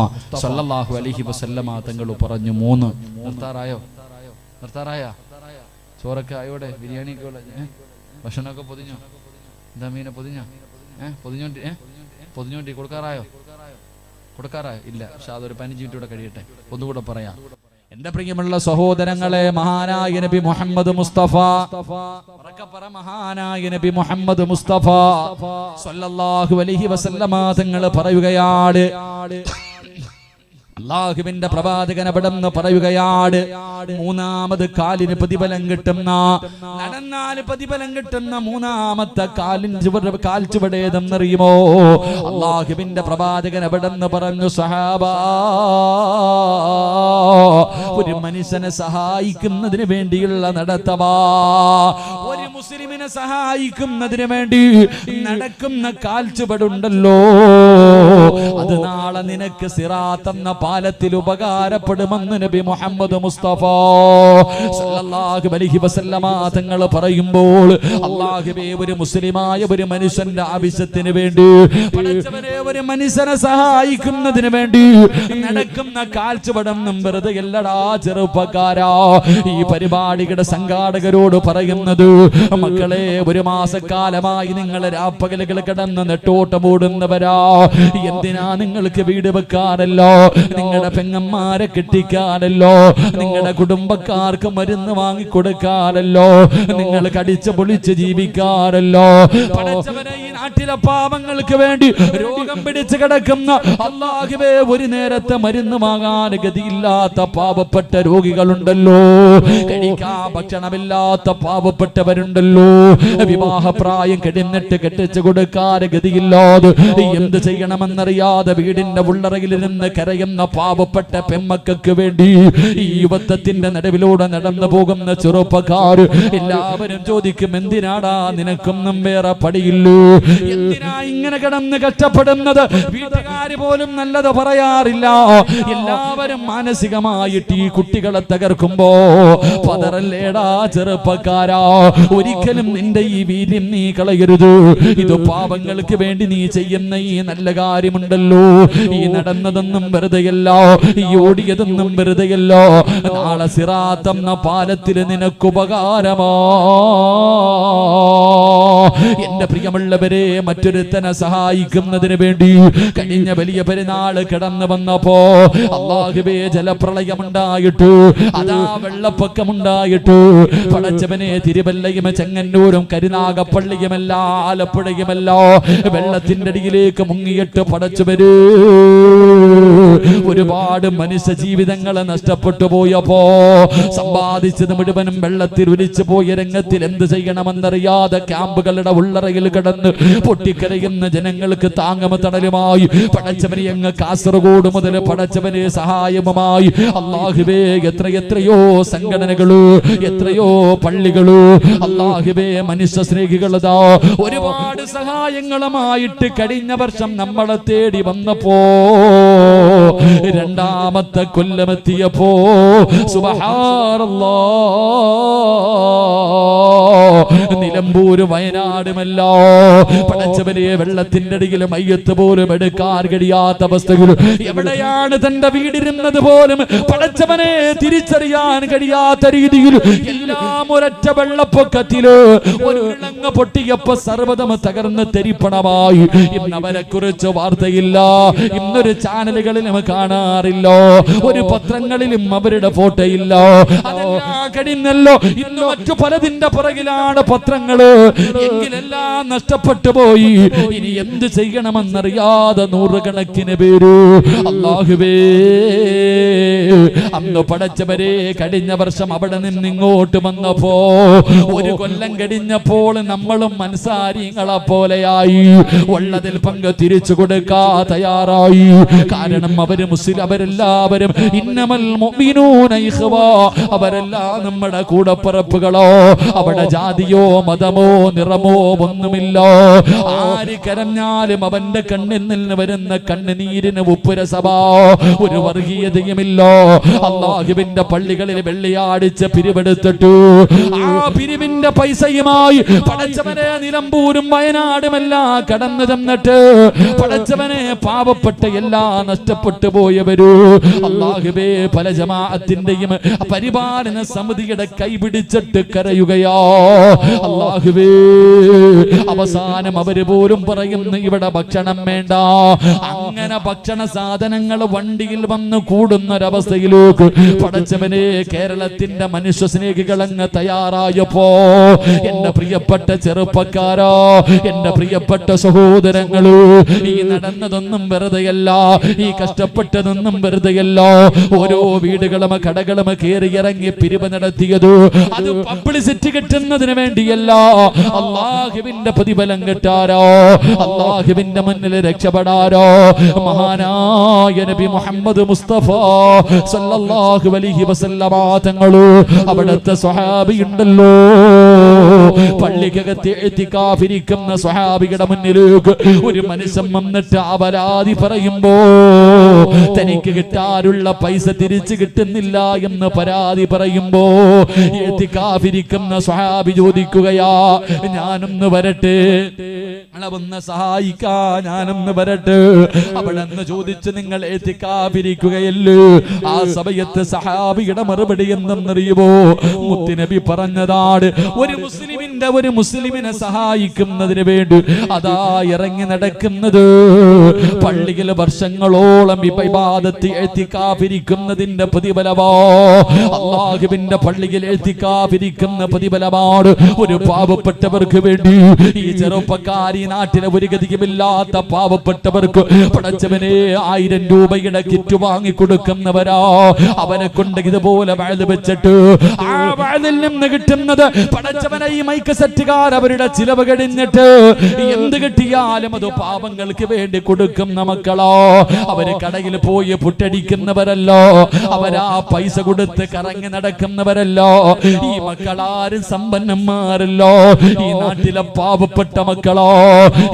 സല്ലല്ലാഹു അലൈഹി വസല്ലമ തങ്ങൾ പറഞ്ഞു, 3 നിർത്താറായോ? ചോറൊക്കെ ആയോടെ, ബിരിയാണിയൊക്കെ ഭക്ഷണമൊക്കെ പൊതിഞ്ഞോ? എന്താ മീനെ പൊതിഞ്ഞോ? പൊതിഞ്ഞോണ്ടി കൊടുക്കാറായോ? ഇല്ല. പക്ഷെ അതൊരു 15 മിനിറ്റ് കഴിയട്ടെ. ഒന്നുകൂടെ പറയാം. എന്റെ പ്രിയമുള്ള സഹോദരങ്ങളെ, മഹാനായ നബി മുഹമ്മദ് മുസ്തഫ, മഹാനായ നബി മുഹമ്മദ് മുസ്തഫ സല്ലല്ലാഹു അലൈഹി വസല്ലമ തങ്ങൾ പറയുകയാണ്, അല്ലാഹുവിന്റെ പ്രവാചകൻ അവിടെന്ന് പറയുകയാണ്, 3ാമത് കാലിന് പ്രതിഫലം കിട്ടുന്ന, നടന്നാൽ പ്രതിഫലം കിട്ടുന്ന 3ാമത്തെ കാൽ ചുവടേതെന്നറിയുമോ? അല്ലാഹുവിന്റെ പ്രവാചകൻ അവിടെന്ന് പറഞ്ഞു, സഹാബാ, ഒരു മനുഷ്യനെ സഹായിക്കുന്നതിന് വേണ്ടിയുള്ള നടത്തവാ, ഒരു മുസ്ലിമിനെ സഹായിക്കുന്നതിന് വേണ്ടി നടക്കുന്ന കാൽച്ചുവടുണ്ടല്ലോ, അത് നാളെ നിനക്ക് സിറാത്ത് എന്ന പാലത്തിൽ ഉപകാരപ്പെടുമെന്ന് നബി മുഹമ്മദ് മുസ്തഫ സല്ലല്ലാഹു അലൈഹി വസല്ലമ തങ്ങൾ പറയുമ്പോൾ, അല്ലാഹുവേ, ഒരു മുസ്ലിമായ ഒരു മനുഷ്യന്റെ ആവശ്യത്തിന് വേണ്ടി, പടച്ചവനെ, ഒരു മനുഷ്യനെ സഹായിക്കുന്നതിന് വേണ്ടി നടക്കുന്ന കാൽച്ചുവടൊന്നും വെറുതെ അല്ലടാ ചെറുപ്പക്കാരാ. ഈ പരിപാടിയുടെ സംഘാടകരോട് പറയുന്നത്, മക്കളെ, 1 മാസക്കാലമായി നിങ്ങൾ രാപ്പകലുകൾ കിടന്ന് നെട്ടോട്ടമോടുന്നവരാ. എന്തിനാ നിങ്ങൾക്ക് വീട് വെക്കാനല്ലോ, നിങ്ങളുടെ പെങ്ങന്മാരെ കെട്ടിക്കാനല്ലോ, നിങ്ങളുടെ കുടുംബക്കാർക്ക് മരുന്ന് വാങ്ങിക്കൊടുക്കാനല്ലോ, നിങ്ങൾ കടിച്ചു പൊളിച്ച് ജീവിക്കാനല്ലോ. പടച്ചവനെ, ഈ നാട്ടിലെ പാവങ്ങൾക്ക് വേണ്ടി രോഗം പിടിച്ചു കിടക്കുന്ന, അല്ലാഹുവേ, ഒരു നേരത്തെ മരുന്ന് വാങ്ങാൻ ഗതിയില്ലാത്ത പാവപ്പെട്ട രോഗികളുണ്ടല്ലോ, കഴിക്കാൻ ഭക്ഷണമില്ലാത്ത പാവപ്പെട്ടവരുണ്ടല്ലോ, വിവാഹപ്രായം കഴിഞ്ഞിട്ട് കെട്ടിച്ചു കൊടുക്കാൻ ഗതിയില്ലാതെ എന്ത് ചെയ്യണമെന്നറിയാതെ വീടിന്റെ ഉള്ളറയിലിരുന്ന് കരയുന്ന പാവപ്പെട്ട പെമ്മക്കൾക്ക് വേണ്ടി ഈ യുവത്വത്തിന്റെ നടുവിലൂടെ നടന്നു പോകുന്ന ചെറുപ്പക്കാർ എല്ലാവരും ചോദിക്കും, എന്തിനാടാ നിനക്കൊന്നും വേറെ പടിയില്ലൂ, എന്തിനാ ഇങ്ങനെ കിടന്ന് കഷ്ടപ്പെടുന്നത്? വീട്ടുകാര് പോലും നല്ലത് പറയാറില്ല. എല്ലാവരും മാനസികമായിട്ട് ഈ കുട്ടികളെ തകർക്കുമ്പോ പതറല്ലേടാ ചെറുപ്പക്കാരാ, ഒരിക്കലും നിന്റെ ഈ വീര്യം നീ കളയരുത്. ഇത് പാവങ്ങൾക്ക് വേണ്ടി നീ ചെയ്യുന്ന ഈ നല്ല കാര്യമുണ്ടല്ലോ, ഈ നടന്നതൊന്നും വെറുതെയല്ല, ഈ ഓടിയതൊന്നും വെറുതെയല്ല. നാളെ സിറാത്ത് എന്ന പാലത്തിൽ നിനക്ക് ഉപകാരമാ. എന്റെ പ്രിയമുള്ളവരെ, മറ്റൊരുത്തനെ സഹായിക്കുന്നതിന് വേണ്ടി കഴിഞ്ഞ വലിയ പെരുന്നാൾ കടന്നു വന്നപ്പോ അല്ലാഹുവേ ജലപ്രളയമുണ്ടായിട്ട്, അതാ വെള്ളപ്പൊക്കമുണ്ടായിട്ട്, പടച്ചവനെ തിരുവല്ലയും ചെങ്ങന്നൂരും കരുനാഗപ്പള്ളിയുമല്ല ആലപ്പുഴയുമല്ല വെള്ളത്തിന്റെ അടിയിലേക്ക് മുങ്ങിയിട്ട് പടച്ചവര് ഒരുപാട് മനുഷ്യ ജീവിതങ്ങളെ നഷ്ടപ്പെട്ടു പോയപ്പോ സമ്പാദിച്ചത് മുഴുവനും വെള്ളത്തിൽ ഒലിച്ചു പോയ രംഗത്തിൽ എന്ത് ചെയ്യണമെന്നറിയാതെ ക്യാമ്പുകളുടെ ഉള്ളറയിൽ കിടന്ന് പൊട്ടിക്കരയുന്ന ജനങ്ങൾക്ക് താങ്ങമ തണലുമായി പടച്ചവനെ അങ്ങ് കാസർഗോഡ് മുതൽ പടച്ചവനെ സഹായവുമായി അല്ലാഹുവേ എത്രയോ സംഘടനകള്, എത്രയോ പള്ളികള്, അല്ലാഹുവേ മനുഷ്യ സ്നേഹികളതാ ഒരുപാട് സഹായങ്ങളുമായിട്ട് കഴിഞ്ഞ വർഷം നമ്മളെ തേടി വന്നപ്പോ രണ്ടാമത്തെ കൊല്ലമെത്തിയപ്പോ സുബ്ഹാനല്ലാഹ് നിലമ്പൂര് വയനാടുമല്ലോ പടച്ചവനെ വെള്ളത്തിന്റെ അടിയിൽ മയ്യത്ത് പോലും എടുക്കാൻ കഴിയാത്ത അവസ്ഥകൾ, എവിടെയാണ് തന്റെ വീടിരുന്നത് പോലും പടച്ചവനെ തിരിച്ചറിയാൻ കഴിയാത്ത രീതിയിൽ എല്ലാം ഒരൊറ്റ വെള്ളപ്പൊക്കത്തില് ഒരു വിളങ്ങ പൊട്ടിയപ്പോ സർവ്വതം തകർന്ന് തെരിപ്പണമായി. ഇന്നവരെ കുറിച്ച് വാർത്തയില്ല, ഇന്നൊരു ചാനലുകളിലും കാണാറില്ല, ഒരു പത്രങ്ങളിലും അവരുടെ ഫോട്ടോ ഇല്ല. അതെല്ലാം കഴിഞ്ഞല്ലോ, ഇന്ന് മറ്റു പലതിന്റെ പുറകിലാണ് പത്രങ്ങള്. എങ്കിലെല്ലാം നഷ്ടപ്പെട്ടു പോയി. ഇനി എന്ത് ചെയ്യണമെന്നറിയാതെ നൂറുകണക്കിന് പേര് അല്ലാഹുവേ അന്ന് പടച്ചവരെ കഴിഞ്ഞ വർഷം അവിടെ നിന്ന് ഇങ്ങോട്ട് വന്നപ്പോ ഒരു കൊല്ലം കഴിഞ്ഞപ്പോൾ നമ്മളും മനസാരിങ്ങളെ പോലെയായി. ഉള്ളതിൽ പങ്ക് തിരിച്ചു കൊടുക്കാ തയ്യാറായി. കാരണം അവരെല്ലാവരും ഇന്നമൽ മുഅ്മിനൂന ഇഖ്വാ, അവരെല്ലാം നമ്മുടെ കൂടപ്പിറപ്പുകളോ. അവിടെ ജാതിയോ മതമോ നിറമോ ഒന്നുമില്ല. ആര് കരഞ്ഞാലും അവന്റെ കണ്ണിൽ നിന്ന് വരുന്ന കണ്ണുനീരിന് ഉപ്പുരസഭാ ഒരു വർഗീയതയുമില്ല. അല്ലാഹുവിന്റെ പള്ളികളിൽ വെള്ളിയാഴ്ച പിരിവെടുത്തിട്ടു ആ പിരിവിന്റെ പൈസയുമായി പടച്ചവനെ നിലമ്പൂരും വയനാടുമെല്ലാം കടന്നു തന്നിട്ട് പടച്ചവനെ പാവപ്പെട്ട എല്ലാം നഷ്ടപ്പെട്ടു പോയവരു അല്ലാഹുവേ പല ജമാഅത്തിന്റെയും പരിപാലന സമിതിയുടെ കൈപിടിച്ചിട്ട് കരയുകയാ. അല്ലാഹുവേ അവസാനം അവര് പോലും പറയുന്നു ഇവിടെ ഭക്ഷണം വേണ്ട. അങ്ങനെ ഭക്ഷണ സാധനങ്ങൾ വണ്ടിയിൽ വന്ന് കൂടുന്നൊരവസ്ഥയിലേക്ക് പടച്ചവനെ കേരളത്തിന്റെ മനുഷ്യ സ്നേഹികൾ അങ്ങ് തയ്യാറായപ്പോ എന്റെ പ്രിയപ്പെട്ട ചെറുപ്പക്കാരോ, എന്റെ പ്രിയപ്പെട്ട സഹോദരങ്ങള്, ഈ നടന്നതൊന്നും വെറുതെയല്ല, ഈ കഷ്ടപ്പെട്ടതൊന്നും വെറുതെയല്ല. ഓരോ വീടുകളും കടകളും കയറിയിറങ്ങി പിരിവ് നടത്തിയത് അത് പബ്ലിസിറ്റി കിട്ടുന്നതിന് വേണ്ടിയല്ല, അല്ലാഹുവിന്റെ പ്രതിഫലം കിട്ടാരോ, അല്ലാഹുവിന്റെ മുന്നിൽ രക്ഷപ്പെടാരോ. മഹാനായ നബി മുഹമ്മദ് മുസ്തഫ സല്ലല്ലാഹു അലൈഹി വസല്ലമ തങ്ങള് അവിടുത്തെ സ്വഹാബി ഉണ്ടല്ലോ, പള്ളിക്കകത്ത് ഇഅ്തികാഫിരിക്കുന്ന സ്വഹാബിയുടെ മുന്നിലേക്ക് ഒരു മനുഷ്യൻ വന്നിട്ട് അപരാധി പറയുമ്പോ തനിക്ക് കിട്ടാനുള്ള പൈസ തിരിച്ചു കിട്ടുന്നില്ല എന്ന് പരാതി പറയുമ്പോ ഇഅ്തികാഫിരിക്കുന്ന സ്വഹാബി ചോദിക്കുകയാ, ഞാനൊന്ന് വരട്ടെ, ഒന്ന് സഹായിക്കാ, ഞാനൊന്ന് വരട്ടെ. അവിടെ നിന്ന് ചോദിച്ച് നിങ്ങൾ ഇഅ്തികാഫിരിക്കുകയല്ലേ? ആ സമയത്ത് സഹാബിയുടെ മറുപടി എന്തെന്നറിയുമോ? മുത്തുനബി പറഞ്ഞതാണ്, ഒരു മുസ്ലിമിനെ സഹായിക്കുന്നതിന് വേണ്ടി അതാ ഇറങ്ങി നടക്കുന്നത് പള്ളിയിൽ വർഷങ്ങളോളം ഇബാദത്ത് ഇഅ്തികാഫിരിക്കുന്നതിന്റെ പ്രതിഫലമോ, അല്ലാഹുവിന്റെ പള്ളിയിൽ ഇഅ്തികാഫിരിക്കുന്ന പ്രതിഫലമാണ്. ഒരു പാവപ്പെട്ടവർക്ക് വേണ്ടി ഈ ചെറുപ്പക്കാരി നാട്ടിലെ ഒരു ഗതിയുമില്ലാത്ത പാവപ്പെട്ടവർക്ക് പടച്ചവനെ 1000 രൂപയുടെ കിറ്റ് വാങ്ങി കൊടുക്കുന്നവരാ. അവനെ കൊണ്ട് ഇതുപോലെ വഅദ് വെച്ചിട്ട് ആ വഅദിൽ നിന്ന് കിട്ടുന്നത് പടച്ചവനെ ഈ മൈക്ക് സെറ്റുകാർ അവരുടെ ചിലവ് കഴിഞ്ഞിട്ട് എന്ത് കിട്ടിയാലും അത് പാവങ്ങൾക്ക് വേണ്ടി കൊടുക്കുന്ന മക്കളോ. അവര് കടയിൽ പോയി പുട്ടടിക്കുന്നവരല്ലോ, അവരാ പൈസ കൊടുത്ത് കറങ്ങി നടക്കുന്നവരല്ലോ. ഈ മക്കളാരും സമ്പന്നന്മാരല്ലോ. ഈ നാട്ടിലെ പാവപ്പെട്ട മക്കളോ,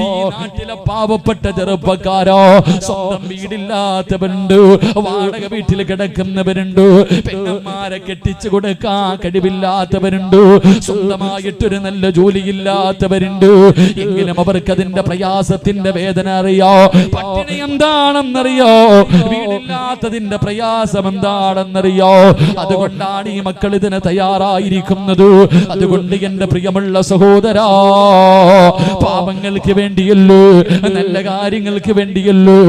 ഈ നാട്ടിലെ പാവപ്പെട്ട ചെറുപ്പക്കാരോ, സ്വന്തം വീടില്ലാത്തവരുണ്ട്, വാടക വീട്ടിൽ കിടക്കുന്നവരുണ്ട്, പെണ്ണന്മാരെ കെട്ടിച്ചു കൊടുക്കാൻ കഴിവില്ലാത്തവരുണ്ട്, സ്വന്തമായിട്ടൊരു നല്ല ജോലിയില്ലാത്തവരുണ്ട്, എങ്കിലും അവർക്ക് അതിന്റെ പ്രയാസത്തിന്റെ വേദന അറിയോ, പട്ടിണി എന്താണെന്നറിയോ, വീടില്ലാത്തതിന്റെ പ്രയാസം എന്താണെന്നറിയോ. അതുകൊണ്ടാണ് ഈ മക്കൾ ഇതിന് തയ്യാറായിരിക്കുന്നത്. അതുകൊണ്ട് എന്റെ പ്രിയമുള്ള സഹോദരാ, പാപങ്ങൾക്ക് വേണ്ടിയല്ലോ, നല്ല കാര്യങ്ങൾക്ക് വേണ്ടിയല്ലോ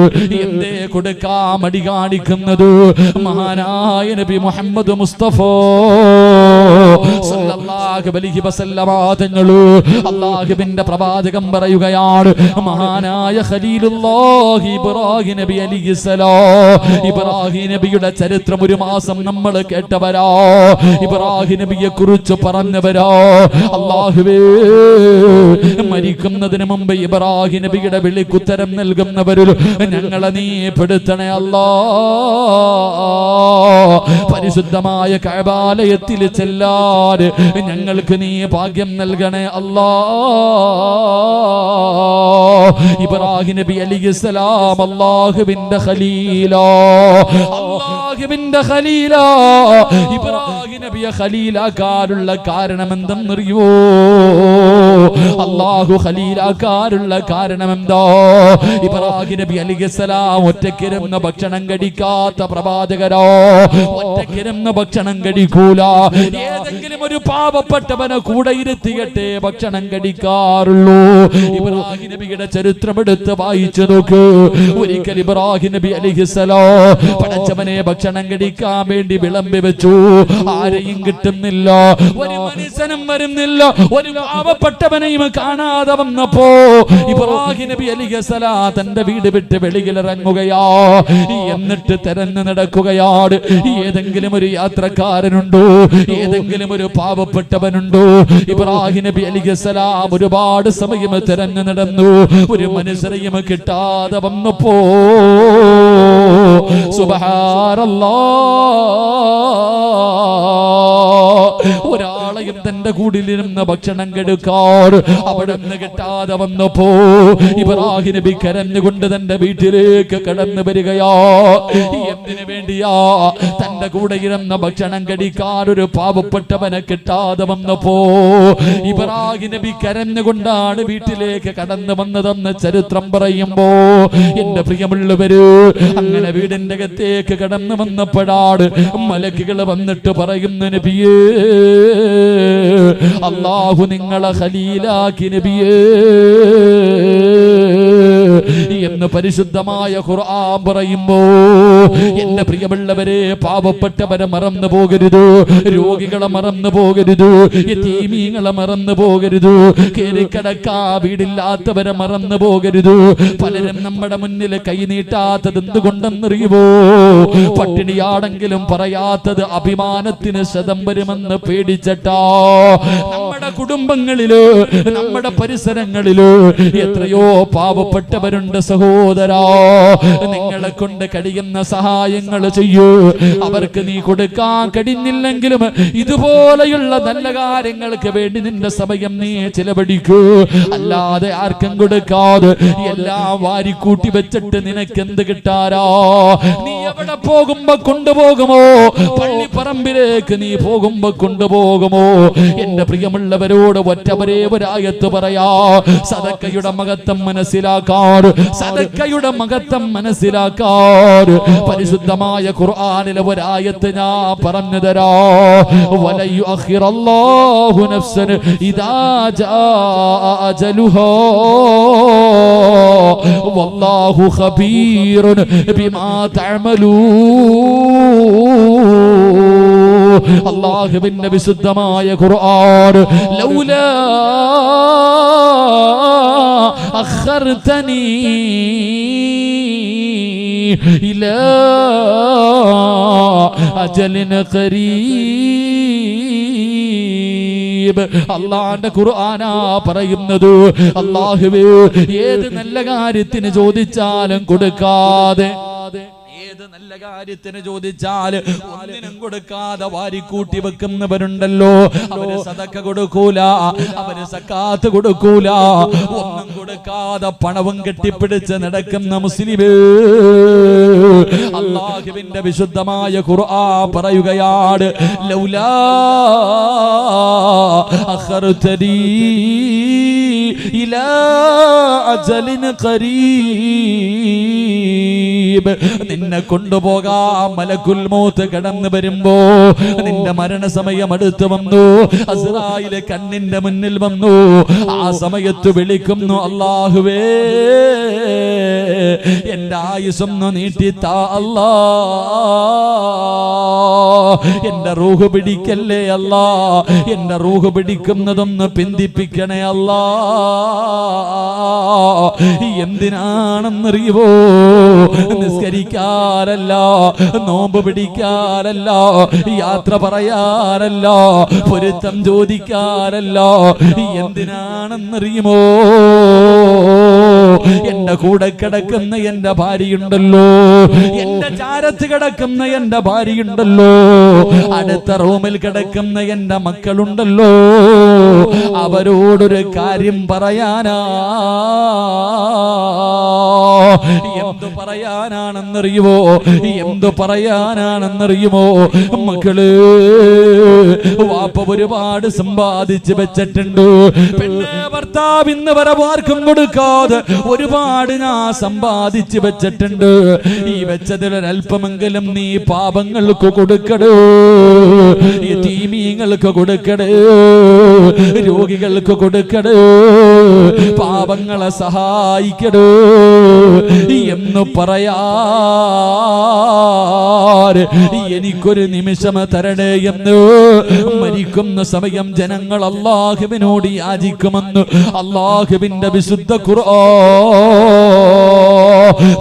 എന്തേ കൊടുക്കാ മടി കാണിക്കുന്നത്? മഹാനായ നബി മുഹമ്മദ് മുസ്തഫ സല്ലല്ലാഹു അലൈഹി വസല്ലമ തങ്ങള് അല്ലാഹുവിന്റെ പ്രവാചകൻ പറയുകയാണ്, മഹാനായ ഖലീലുല്ലാഹി ഇബ്രാഹിം നബി അലൈഹിസ്സലാം, ഇബ്രാഹിം നബിയുടെ ചരിത്രം ഒരു മാസം നമ്മൾ കേട്ടവരാ, ഇബ്രാഹിം നബിയെ കുറിച്ച് പറഞ്ഞവരാ. അല്ലാഹുവേ, മരിക്കുന്നതിന് മുമ്പ് ഇബ്രാഹിം നബിയുടെ വിളിക്കുത്തരം നൽകുന്നവരിൽ ഞങ്ങളെ നീ പെടുത്തണേ അല്ലാ. പരിശുദ്ധമായ കഅബാലയത്തിൽ ചെല്ലാൻ ഞങ്ങൾക്ക് നീ ഭാഗ്യം നൽകണേ അല്ലാ. ഇബ്രാഹിം നബി അലൈഹിസ്സലാം അല്ലാഹുവിന്റെ ഖലീലാ, അല്ലാഹുവിന്റെ ഖലീലാ. ഇബ്രാഹിം നബിയെ ഖലീലാക്കാനുള്ള കാരണം എന്തെന്നറിയോ? അല്ലാഹു ഖലീലാക്കാനുള്ള കാരണം എന്താ? ഇബ്രാഹിം നബി അലൈഹിസ്സലാം ഒറ്റയ്ക്കിരുന്ന് ഭക്ഷണം കഴിക്കാത്ത പ്രവാചകരോ, ഒറ്റയ്ക്കിരുന്ന് ഭക്ഷണം കഴിക്കൂല. ഏതെങ്കിലും ഒരു പാവപ്പെട്ടവനെ കൂടെ ഇരുത്തിയിട്ടേ ഭക്ഷണം കഴിക്കാറുള്ളൂ. ഇബ്രാഹിം നബിയുടെ ചരിത്രം എടുത്ത് വായിച്ചു നോക്ക്. ഒരിക്കൽ ഇബ്രാഹിം നബി അലൈഹിസ്സലാം പടച്ചവനെ ഭക്ഷണം കഴിക്കാൻ വേണ്ടി വിളമ്പി വെച്ചു. ആരെയും കിട്ടുന്നില്ല, ഒരു മനുഷ്യനും വരുന്നില്ല. ഒരു പാവപ്പെട്ടവനെയും കാണാതെ വന്നപ്പോ ഇബ്രാഹിം നബി അലൈഹിസ്സലാം തന്റെ വീട് വിട്ട് വെളിയിലിറങ്ങുകയാ. എന്നിട്ട് തെരഞ്ഞു നടക്കുകയാണ്. ഏതെങ്കിലും ഒരു യാത്രക്കാരനുണ്ടോ, ഏതെങ്കിലും ഒരു പാവപ്പെട്ടവനുണ്ടോ? ഇബ്രാഹിം നബി അലൈഹിസ്സലാം ഒരുപാട് സമയം തെരഞ്ഞു നടന്നു. ഒരു മനുഷ്യരെയും കിട്ടാതെ വന്നപ്പോ സുബ്ഹാനല്ലാഹ്, ഒരാളെയും തന്റെ കൂടിലിരുന്ന് ഭക്ഷണം കെടുക്കാർ അവിടെ നിന്ന് കിട്ടാതെ വന്നപ്പോ ഇബ്രാഹിം നബി കരഞ്ഞുകൊണ്ട് തന്റെ വീട്ടിലേക്ക് കടന്നു വരികയാ. എന്തിനു വേണ്ടിയാ? തന്റെ കൂടെ ഇരുന്ന് ഭക്ഷണം കടിക്കാൻ ഒരു പാവപ്പെട്ടവനെ കിട്ടാതെ വന്നപ്പോ ഇബ്രാഹിം നബി കരഞ്ഞുകൊണ്ടാണ് വീട്ടിലേക്ക് കടന്നു വന്നതെന്ന് ചരിത്രം പറയുമ്പോ, എന്റെ പ്രിയമുള്ളവര്, അങ്ങനെ വീടിന്റെ അകത്തേക്ക് കടന്നു വന്നപ്പോഴാണ് മലക്കുകൾ വന്നിട്ട് പറയുന്നു, നബിയേ, അല്ലാഹു നിങ്ങളെ ഖലീലാക്കി നബിയേ എന്ന് പരിശുദ്ധമായ ഖുർആൻ പറയുമ്പോ, എന്റെ പ്രിയമുള്ളവരെ, പാവപ്പെട്ടവരെ മറന്നു പോകരുത്, രോഗികളെ മറന്നു പോകരുത്, യതീമീങ്ങളെ മറന്നു പോകരുത്, കേറിക്കിടക്കാ വീടില്ലാത്തവരെ മറന്നു പോകരുത്. പലരും നമ്മുടെ മുന്നിൽ കൈനീട്ടാത്തത് എന്തുകൊണ്ടെന്നറിയുമോ? പട്ടിണിയാണെങ്കിലും പറയാത്തത് അഭിമാനത്തിന് ശതം വരുമെന്ന് പേടിച്ചിട്ടാ. നമ്മുടെ കുടുംബങ്ങളില്, നമ്മുടെ പരിസരങ്ങളില് എത്രയോ പാവപ്പെട്ടവരുണ്ട് സഹോദരാ. നിങ്ങളെ കൊണ്ട് കഴിയുന്ന സഹായങ്ങൾ ചെയ്യൂ. അവർക്ക് നീ കൊടുക്കാൻ കഴിഞ്ഞില്ലെങ്കിലും ഇതുപോലെയുള്ള നല്ല കാര്യങ്ങൾക്ക് വേണ്ടി നിന്റെ സമയം നീ ചിലവഴിക്കൂ. അല്ലാതെ ആർക്കും കൊടുക്കാതെ എല്ലാം വാരിക്കൂട്ടി വെച്ചിട്ട് നിനക്ക് എന്ത് കിട്ടാരാ? നീ എവിടെ പോകുമ്പോ കൊണ്ടുപോകുമോ? പള്ളിപ്പറമ്പിലേക്ക് നീ പോകുമ്പോ കൊണ്ടുപോകുമോ? എന്റെ പ്രിയമുള്ളവരോട് ഒറ്റവരേ ഒരായത്ത് പറയാ. സദക്കയുടെ മഹത്വം മനസ്സിലാക്കാറ്, സദക്കയുടെ മഹത്വം മനസ്സിലാക്കാറ് പരിശുദ്ധമായ ഖുർആനിലെ ഒരായത്ത് ഞാൻ പറഞ്ഞു തരാ. വലയുഅഖിറല്ലാഹു നഫ്സൻ ഇദാ ജാ അജലുഹാ വല്ലാഹു ഖബീറുൻ ബിമാ തഅമലൂൻ. അല്ലാഹുവിന്റെ വിശുദ്ധമായ ഖുർആൻ, ലൗലാ അഖർതനി ഇലാ അജലിൻ ഖരീബ്. അല്ലാഹുവിന്റെ ഖുർആനാ പറയുന്നത്. അല്ലാഹുവേ, ഏത് നല്ല കാര്യത്തിന് ചോദിച്ചാലും കൊടുക്കാതെ, ഏത് നല്ല കാര്യത്തിന് ചോദിച്ചാൽ ഒന്നിനും കൊടുക്കാതെ വാരിക്കൂട്ടി വെക്കുന്നവരുണ്ടല്ലോ. അവര് സദക്ക കൊടുക്കൂല, അവര് സക്കാത്ത് കൊടുക്കൂല, ഒന്നും കൊടുക്കാതെ പണവും കെട്ടിപ്പിടിച്ച് നടക്കുന്ന മുസ്ലിമേ. അല്ലാഹുവിന്റെ വിശുദ്ധമായ ഖുർആൻ പറയുകയാണ്, ലൗലാ അഖർതനി ഇലാ അജലിൻ ഖരീബ്. നിന്നെ കൊണ്ടുപോകാൻ മലക്കുൽ മൗത്ത് കടന്നു വരുമ്പോ നിന്റെ മരണസമയം അടുത്ത് വന്നു. അസ്രായിലെ കണ്ണിന്റെ മുന്നിൽ വന്നു. ആ സമയത്ത് വിളിക്കുന്നു, അല്ലാഹുവേ എന്റെ ആയുസ്സൊന്ന് നീട്ടിത്താ അല്ലാ, എന്റെ റൂഹ് പിടിക്കല്ലേ അല്ലാ, എന്റെ റൂഹ് പിടിക്കുന്നതൊന്ന് പിന്തിപ്പിക്കണേ അല്ലാ. എന്തിനാണെന്നറിയുവോ? നിസ്കരിക്കാനല്ല, നോമ്പ് പിടിക്കാനല്ല, യാത്ര പറയാനല്ല, പൊരുത്തം ചോദിക്കാനല്ല. എന്തിനാണെന്നറിയുമോ? എന്റെ കൂടെ കിടക്കുന്ന എന്റെ ഭാര്യയുണ്ടല്ലോ, എന്റെ ചാരത്ത് കിടക്കുന്ന എന്റെ ഭാര്യയുണ്ടല്ലോ, അടുത്ത റൂമിൽ കിടക്കുന്ന എന്റെ മക്കളുണ്ടല്ലോ, അവരോടൊരു കാര്യം പറയാനാ. എന്തു പറയാനാണെന്നറിയുമോ? എന്തു പറയാനാണെന്നറിയുമോ? മക്കള്, വാപ്പ ഒരുപാട് സമ്പാദിച്ച് വെച്ചിട്ടുണ്ട്. പെണ്ണ് ഭർത്താവ് ഇന്ന് വരെ ആർക്കും കൊടുക്കാതെ ഒരുപാട് ഞാൻ സമ്പാദിച്ച് വെച്ചിട്ടുണ്ട്. ഈ വെച്ചതിലൊരൽപ്പമെങ്കിലും നീ പാപങ്ങൾക്ക് കൊടുക്കടോ, യതീമീങ്ങൾക്ക് കൊടുക്കടോ, രോഗികൾക്ക് കൊടുക്കടോ, പാപങ്ങളെ സഹായിക്കടോ എന്ന് പറയാ. എനിക്കൊരു നിമിഷം തരണേ എന്ന് മരിക്കുന്ന സമയം ജനങ്ങൾ അല്ലാഹുവിനോട് യാചിക്കുമെന്ന് അല്ലാഹുവിന്റെ വിശുദ്ധ ഖുർആൻ,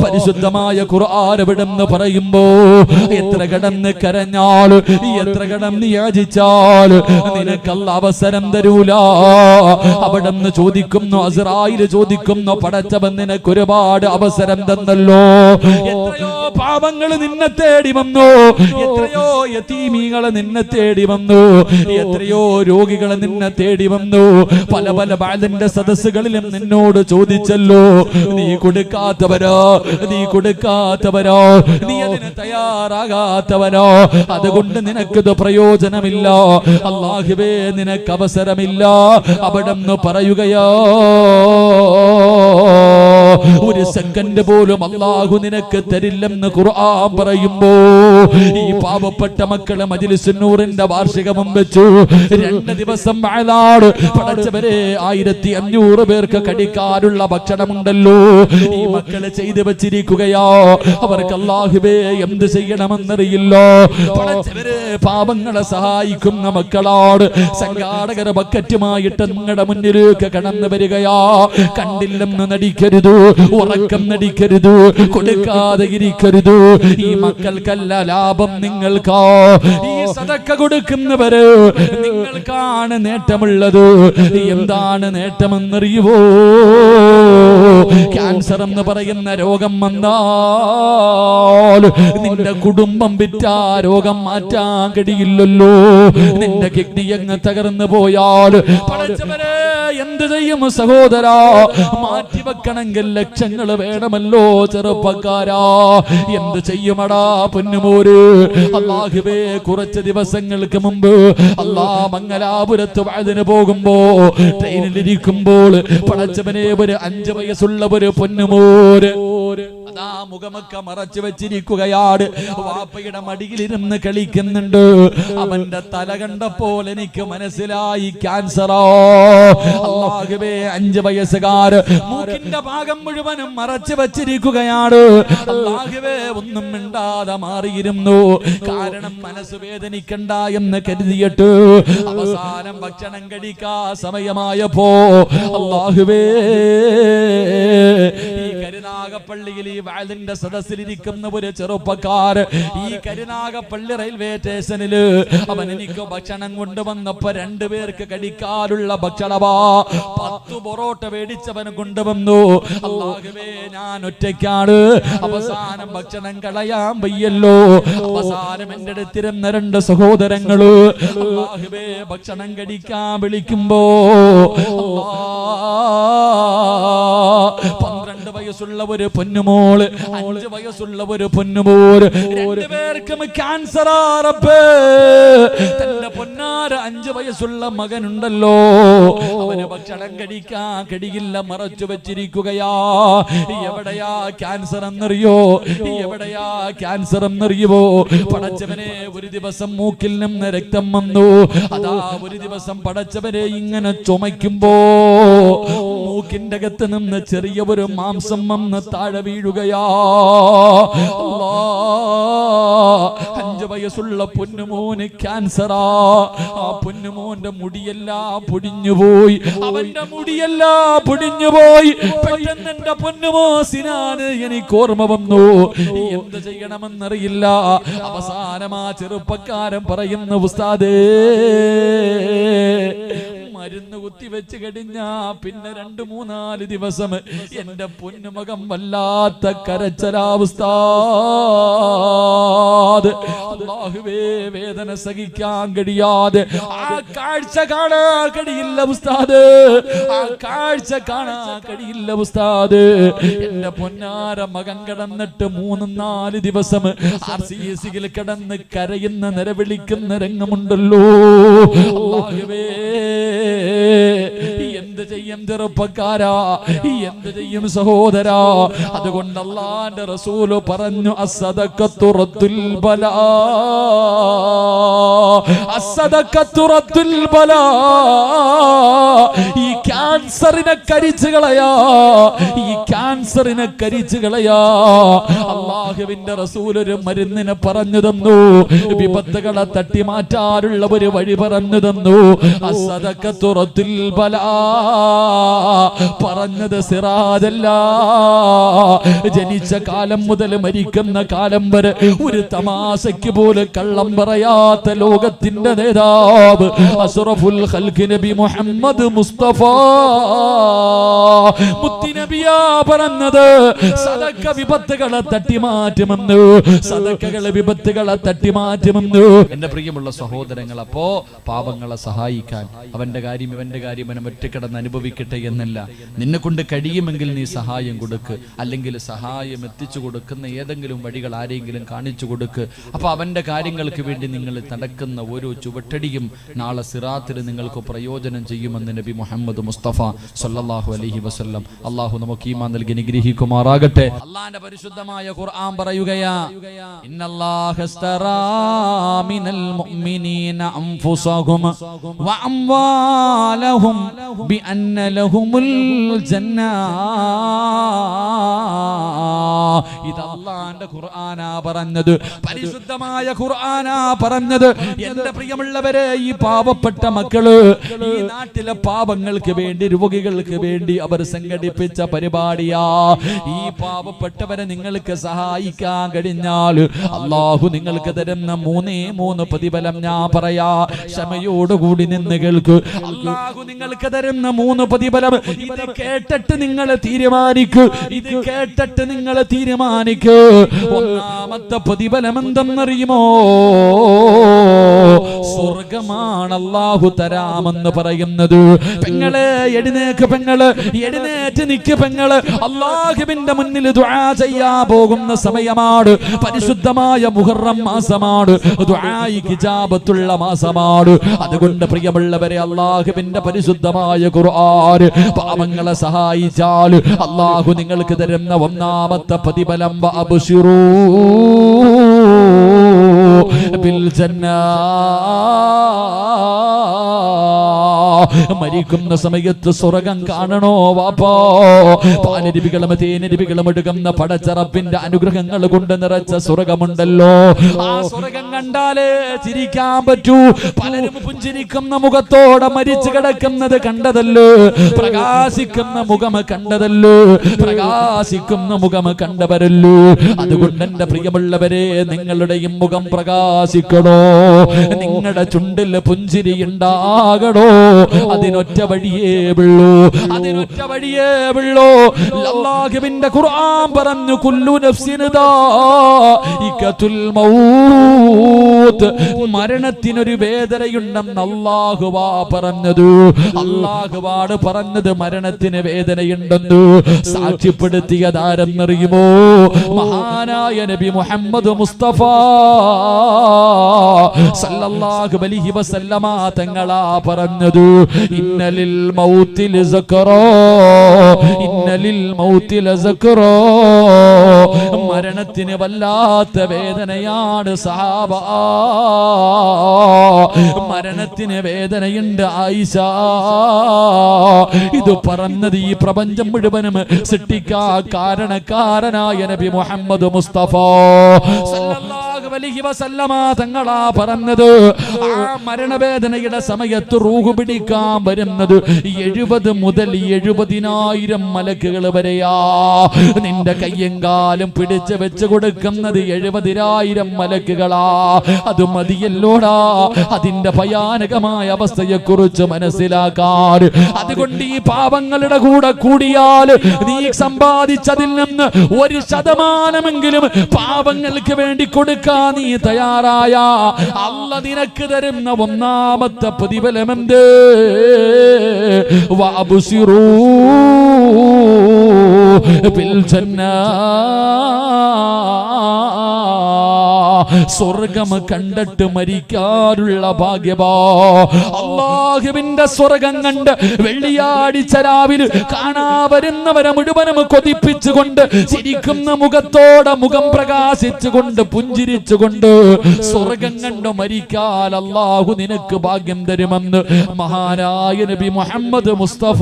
പരിശുദ്ധമായ ഖുർആൻ എവിടെന്ന് പറയുമ്പോ എത്ര കടന്ന് കരഞ്ഞാൽ, എത്ര കടന്ന് യാചിച്ചാൽ നിനക്കല്ല അവസരം തരൂല. അവിടെന്ന് ചോദിക്കുന്നു, അസ്രായിൽ ചോദിക്കുന്നു, പടച്ചവൻ നിനക്ക് ഒരുപാട് അവസരം തന്നല്ലോ. എത്രയോ പാപങ്ങൾ നിന്നെ തേടി വന്നു, എത്രയോ യതീമീകളെ നിന്നെ തേടി വന്നു, എത്രയോ രോഗികളെ നിന്നെ തേടി വന്നു. പല പല ബാലിന്റെ സദസ്സുകളിലും നിന്നോട് ചോദിച്ചല്ലോ, നീ കൊടുക്കാത്തവരോ, നീ കൊടുക്കാത്തവരോ, നീ അതിന് തയ്യാറാകാത്തവരോ, അതുകൊണ്ട് നിനക്കിത് പ്രയോജനമില്ല, അല്ലാഹുവേ നിനക്ക് അവസരമില്ല. അവിടെന്ന് പറയുകയോ, ഒരു സെക്കൻഡ് പോലും അല്ലാഹു നിനക്ക് തരില്ലെന്ന് ഖുർആൻ പറയുമ്പോ ഈ പാവപ്പെട്ട മക്കളെ മജ്ലിസുൻ നൂറിന്റെ വാർഷികവും വെച്ചു 2 ദിവസം വാഴാട് പടച്ചവരെ 1500 പേർക്ക് കടിക്കാനുള്ള ഭക്ഷണമുണ്ടല്ലോ. ഈ മക്കളെ ചെയ്തു വെച്ചിരിക്കുകയോ, അവർക്ക് അല്ലാഹുവേ എന്ത് ചെയ്യണമെന്നറിയില്ല. പടച്ചവരെ പാപങ്ങളെ സഹായിക്കുന്ന മക്കളോട് സംഘാടകർ ബക്കറ്റുമായിട്ട് നിങ്ങളുടെ മുന്നിലേക്ക് കടന്നു വരികയാ. കണ്ടില്ലെന്ന് നടിക്കരുത്, ഉറക്കം നടിക്കരുത്, കൊടുക്കാതെ ഇരിക്കരുത്. ഈ മക്കൾക്കല്ല ലാഭം, നിങ്ങൾക്കാ. ഈ സദക്ക കൊടുക്കുന്നവര് നിങ്ങൾക്കാണ് നേട്ടമുള്ളത്. എന്താണ് നേട്ടമെന്നറിയുവോ? ക്യാൻസർ എന്ന് പറയുന്ന രോഗം വന്നാൽ നിന്റെ കുടുംബം വിറ്റാ രോഗം മാറ്റാൻ കഴിയില്ലല്ലോ. നിന്റെ കിഡ്നി അങ്ങ് തകർന്നു പോയാൽ പടച്ചവനെ എന്ത് ചെയ്യും സഹോദരാ? മാറ്റിവെക്കണമെങ്കിൽ ലക്ഷങ്ങൾ വേണമല്ലോ ചെറുപ്പക്കാരാ. എന്ത് ചെയ്യുമടാ പൊന്നുമോര്? അല്ലാഹുവേ, കുറച്ച് ദിവസങ്ങൾക്ക് മുമ്പ് മംഗലാപുരത്ത് വഅദിന് പോകുമ്പോ ട്രെയിനിലിരിക്കുമ്പോൾ പടച്ചവനെ ഒരു 5 വയസ്സുള്ള ഒരു പൊന്നുമോര് അതാ മുഖമൊക്കെ മറച്ചു വെച്ചിരിക്കുകയാണ്. വാപ്പയുടെ മടിയിലിരുന്ന് കളിക്കുന്നുണ്ട്. അവന്റെ തല കണ്ടപ്പോൾ എനിക്ക് മനസ്സിലായി ക്യാൻസറോ. അല്ലാഹുവേ, 5 വയസ്സുകാർ മൂക്കിന്റെ ഭാഗം മുഴുവനും മറച്ചു വെച്ചിരിക്കുകയാണ്. അല്ലാഹുവേ, ഒന്നും മിണ്ടാതെ മാറിയിരുന്നു. കാരണം മനസ്സ് വേദനിക്കണ്ട എന്ന് കരുതിയിട്ട് അവസാനം ഭക്ഷണം കഴിക്കാ സമയമായപ്പോ അല്ലാഹുവേ, ഈ കരുനാഗപ്പള്ളിയിൽ ഈ വാലിന്റെ സദസ്സിലിരിക്കുന്ന ഒരു ചെറുപ്പക്കാർ ഈ കരുനാഗപ്പള്ളി റെയിൽവേ സ്റ്റേഷനിൽ അവൻ എനിക്ക് ഭക്ഷണം കൊണ്ടുവന്നപ്പോ 2 പേർക്ക് കഴിക്കാനുള്ള ഭക്ഷണമാ 10 പൊറോട്ട മേടിച്ചവൻ കൊണ്ടുവന്നു. അല്ലാഹുവേ, ഞാൻ ഒറ്റയ്ക്കാണ്. അവസാനം ഭക്ഷണം കളയാൻ വയ്യല്ലോ. അവസാനം എന്റെ അടുത്തിരുന്ന 2 സഹോദരങ്ങള് അല്ലാഹുവേ ഭക്ഷണം കഴിക്കാൻ വിളിക്കുമ്പോ 12 വയസ്സ് വയസ്സുള്ള ഒരു പൊന്നുമോള്, 5 വയസ്സുള്ള ഒരു പൊന്നുമോള്, രണ്ടുപേർക്കും ക്യാൻസർ. തന്റെ പൊന്നാര 5 വയസ്സുള്ള മകനുണ്ടല്ലോ, അവന് ഭക്ഷണം കഴിക്കാൻ കഴിയില്ല, മറച്ചു വെച്ചിരിക്കുകയാ. എവിടെയാ ക്യാൻസർ എന്നറിയോ? എവിടെയാ ക്യാൻസർ എന്നറിയുവോ? പടച്ചവനെ, ഒരു ദിവസം മൂക്കിൽ നിന്ന് രക്തം വന്നു. അതാ ഒരു ദിവസം പടച്ചവനെ ഇങ്ങനെ ചുമയ്ക്കുമ്പോ മൂക്കിന്റെ അകത്ത് നിന്ന് ചെറിയ ഒരു മാംസം വന്ന് താഴെ വീഴുകയാ. 5 വയസ്സുള്ള പൊന്നുമോന് ക്യാൻസറാ. ആ പൊന്നുമോന്റെ മുടിയെല്ലാം പൊടിഞ്ഞുപോയി, അവന്റെ മുടിയെല്ലാം പൊടിഞ്ഞുപോയി. പെട്ടെന്ന് എന്റെ പൊന്നുമോസിനാണ് എനിക്ക് ഓർമ്മ വന്നു. എന്ത് ചെയ്യണമെന്നറിയില്ല. അവസാനം ആ ചെറുപ്പക്കാരൻ പറയുന്ന, ഉസ്താദേ, മരുന്ന് കുത്തിവെച്ച് കഴിഞ്ഞാ പിന്നെ 2-3-4 ദിവസം എന്റെ പൊന്നുമകം വല്ലാത്ത കരച്ചലാവസ്ഥ. അല്ലാഹുവേ, വേദന സഹിക്കാൻ കഴിയാതെ ആ കാഴ്ച കാണാൻ കഴിയില്ല ഉസ്താദ്, ആ കാഴ്ച കാണാൻ കഴിയില്ല ഉസ്താദ്. എന്റെ പൊന്നാര മകൻ കിടന്നിട്ട് 3-4 ദിവസം RCSയിൽ കിടന്ന് കരയുന്ന നിലവിളിക്കുന്ന രംഗമുണ്ടല്ലോ. അല്ലാഹുവേ, എന്ത് ചെയ്യും ചെറുപ്പക്കാരാ, എന്ത് ചെയ്യും സഹോദരാ? അതുകൊണ്ട് അല്ലാഹുവിന്റെ റസൂല് പറഞ്ഞു, അസ്സദഖത്തു റദ്ദുൽ ബലാ, അസ്സദഖത്തു റദ്ദുൽ ബലാ. ഈ ക്യാൻസറിനെ കരിച്ചു കളയാ, ഈ ക്യാൻസറിനെ കരിച്ചു കളയാ. അല്ലാഹുവിന്റെ റസൂൽ ഒരു മരുന്നിനെ പറഞ്ഞു തന്നു, വിപത്തുകളെ തട്ടി മാറ്റാനുള്ള ഒരു വഴി പറഞ്ഞു തന്നു. അസ്സദഖത്തു റദ്ദുൽ ബലാ. പറഞ്ഞത് സിറാജല്ല. ജനിച്ച കാലം മുതൽ മരിക്കുന്ന കാലം വരെ ഒരു തമാശയ്ക്ക് പോലും കള്ളം പറയാത്ത ലോകത്തിന്റെ നേതാവ് അസ്റഫുൽ ഖൽഖ് നബി മുഹമ്മദ് മുസ്തഫ മുത്തുനബിയാ പറഞ്ഞത്, സദഖ വിപത്തുകളെ തട്ടിമാറ്റുമെന്ന്, സദഖകളെ വിപത്തുകളെ തട്ടിമാറ്റുമെന്ന്. എന്റെ പ്രിയമുള്ള സഹോദരങ്ങൾ, അപ്പോ പാപങ്ങളെ സഹായിക്കാൻ അവന്റെ കാര്യം ഇവന്റെ കാര്യം അവൻ ഒറ്റക്കിടന്ന് അനുഭവിക്കട്ടെ എന്നല്ല. നിന്നെ കൊണ്ട് കഴിയുമെങ്കിൽ നീ സഹായം കൊടുക്ക്, അല്ലെങ്കിൽ സഹായം എത്തിച്ചു കൊടുക്കുന്ന ഏതെങ്കിലും വഴികൾ ആരെങ്കിലും കാണിച്ചു കൊടുക്ക്. അപ്പൊ അവന്റെ കാര്യങ്ങൾക്ക് വേണ്ടി നിങ്ങൾ നടക്കുന്ന ഓരോ ചുവട്ടടിയും നാളെ സിറാത്തിൽ നിങ്ങൾക്ക് പ്രയോജനം ചെയ്യുമെന്ന് നബി മുഹമ്മദ് മുസ്തഫ സല്ലല്ലാഹു അലൈഹി വസല്ലം. അല്ലാഹു നമുക്ക് ഈമാൻ നൽകി അനുഗ്രഹിക്കുമാറാകട്ടെ. അല്ലാഹുവിന്റെ പരിശുദ്ധമായ ഖുർആൻ പറയുകയാ, ഇന്നല്ലാഹ ഇസ്തറാ മിനൽ മുഅ്മിനീന അൻഫുസഹും വ അംവാലഹും ബിഅന്ന ലഹുമുൽ ജന്ന. ഇത് അല്ലാഹുവിന്റെ ഖുർആനാ പറഞ്ഞത്, പരിശുദ്ധമായ ഖുർആനാ പറഞ്ഞത്. എന്റെ പ്രിയമുള്ളവരെ, ഈ പാവപ്പെട്ട മക്കള് ഈ നാട്ടിലെ പാവങ്ങൾക്ക് വേണ്ടി, രോഗികൾക്ക് വേണ്ടി അവർ സംഘടിപ്പിച്ച പരിപാടിയാ. ഈ പാവപ്പെട്ടവരെ നിങ്ങൾക്ക് സഹായിക്കാൻ കഴിഞ്ഞാൽ അല്ലാഹു നിങ്ങൾക്ക് തരുന്ന 3 പ്രതിഫലം ഞാൻ പറയാ. ക്ഷമയോടുകൂടി നിന്ന് കേൾക്ക്. അല്ലാഹു നിങ്ങൾക്ക് തരുന്ന 3 പ്രതിഫലം. ഇത് കേട്ടിട്ട് നിങ്ങൾ തീരുമാനിക്കൂ, ഇത് കേട്ടിട്ട് നിങ്ങൾ തീരുമാനിക്കൂ. ഒന്നാമത്തെ പ്രതിഫലം എന്തെന്നറിയുമോ? സ്വർഗമാണ് അല്ലാഹു തരാമെന്ന് പറയുന്നത്. പെങ്ങളെ എഴുന്നേക്ക്, പെങ്ങള് എഴുന്നേറ്റ് നിക്ക്, പെങ്ങള് അല്ലാഹുവിന്റെ മുന്നിൽ ദുആ ചെയ്യാൻ പോകുന്ന സമയമാണ്. പരിശുദ്ധമായ മുഹറം മാസമാണ്, ദുആയിക്ക് ഇജാബത്തുള്ള മാസമാണ്. അതുകൊണ്ട് പ്രിയമുള്ളവരെ, അല്ലാഹുവിന്റെ പരിശുദ്ധമായ ഖുർആൻ പാവങ്ങളെ സഹായിച്ചാൽ അല്ലാഹു നിങ്ങൾക്ക് തരുന്ന ഒന്നാമത്തെ പ്രതിഫലം അബ്ശിറൂ ബിൽ ജന്നാ. മരിക്കുന്ന സമയത്ത് സ്വർഗം കാണണോ വാപ്പാ? പാലരുവികളും തേനരുവികളും എടുക്കുന്ന പടച്ചറപ്പിന്റെ അനുഗ്രഹങ്ങൾ കൊണ്ട് നിറച്ച സ്വർഗമുണ്ടല്ലോ. ആ സ്വർഗം കണ്ടാലേ ചിരിക്കാൻ പറ്റൂ. പലരും പുഞ്ചിരിക്കുന്ന മുഖത്തോടെ മരിച്ചു കിടക്കുന്നത് കണ്ടതല്ലോ, പ്രകാശിക്കുന്ന മുഖം കണ്ടതല്ലോ, പ്രകാശിക്കുന്ന മുഖം കണ്ടവരല്ലോ. അതുകൊണ്ട് എന്റെ പ്രിയമുള്ളവരെ, നിങ്ങളുടെയും മുഖം പ്രകാശിക്കണോ, നിങ്ങളുടെ ചുണ്ടിൽ പുഞ്ചിരി ഉണ്ടാകണോ, അതിനൊറ്റ വഴിയേ ഉള്ളൂ, അതിനൊറ്റ വഴിയേ ഉള്ളൂ. അല്ലാഹുവിന്റെ ഖുർആൻ പറഞ്ഞു കുല്ലു നഫ്സിൻ ദാഇഖത്തുൽ മൗത്ത്, മരണത്തിനൊരു വേദനയുണ്ടെന്ന് അല്ലാഹുവാ പറഞ്ഞത്. അല്ലാഹുവാണ് പറഞ്ഞത് മരണത്തിന് വേദനയുണ്ടെന്ന്. സാക്ഷ്യപ്പെടുത്തിയതാരെന്നറിയുമോ? മഹാനായ നബി മുഹമ്മദ് മുസ്തഫ സല്ലല്ലാഹു അലൈഹി വസല്ലമ തങ്ങളാ പറഞ്ഞത്. ഇന്നലിൽ മൗതി ലസക്റാ, ഇന്നലിൽ മൗതി ലസക്റാ, മരണത്തിന് വല്ലാത്ത വേദനയാണ് സഹാബ, മരണത്തിന് വേദനയുണ്ട് ആയിഷ. ഇത് പറഞ്ഞത് ഈ പ്രപഞ്ചം മുഴുവനും സൃഷ്ടിക്കാ കാരണക്കാരനായ നബി മുഹമ്മദ് മുസ്തഫ സല്ലല്ലാഹു അലൈഹി വസല്ലമ തങ്ങളാ പറഞ്ഞത്. ആ മരണവേദനയുടെ സമയത്ത് റൂഹ് പിടിക്കാൻ വരുന്നത് 70 മുതൽ 70,000 മലക്കുകൾ വരെയാ. നിന്റെ കയ്യും കാലും പിടിച്ച് വെച്ച് കൊടുക്കുന്നത് 70,000 മലക്കുകളാ. അത് മതിയല്ലോടാ അതിന്റെ ഭയാനകമായ അവസ്ഥയെ കുറിച്ച് മനസ്സിലാക്കാൻ. അതുകൊണ്ട് ഈ പാപങ്ങളുടെ കൂടെ കൂടിയാൽ നീ സമ്പാദിച്ചതിൽ നിന്ന് 1% പാപങ്ങൾക്ക് വേണ്ടി കൊടുക്കാൻ നീ തയ്യാറായ അല്ലാഹു നിനക്ക് തരുന്ന ഒന്നാമത്തെ പ്രതിഫലമെന്ത്? വഅബ്സിറൂ ബിൽ ജന്ന, സ്വർഗം കണ്ടിട്ട് മരിക്കാനുള്ള ഭാഗ്യവാ. അല്ലാഹുവിന്റെ സ്വർഗം കണ്ട് വെള്ളിയാഴ്ച രാവിലെ കാണാ വരുന്നവരെ മുഴുവനും കൊതിപ്പിച്ചുകൊണ്ട് ചിരിക്കുന്ന മുഖത്തോടെ മുഖം പ്രകാശിച്ചുകൊണ്ട് പുഞ്ചിരിച്ചുകൊണ്ട് സ്വർഗം കണ്ട് മരിക്കാൻ അല്ലാഹു നിനക്ക് ഭാഗ്യം തരുമെന്ന് മഹാനായ നബി മുഹമ്മദ് മുസ്തഫ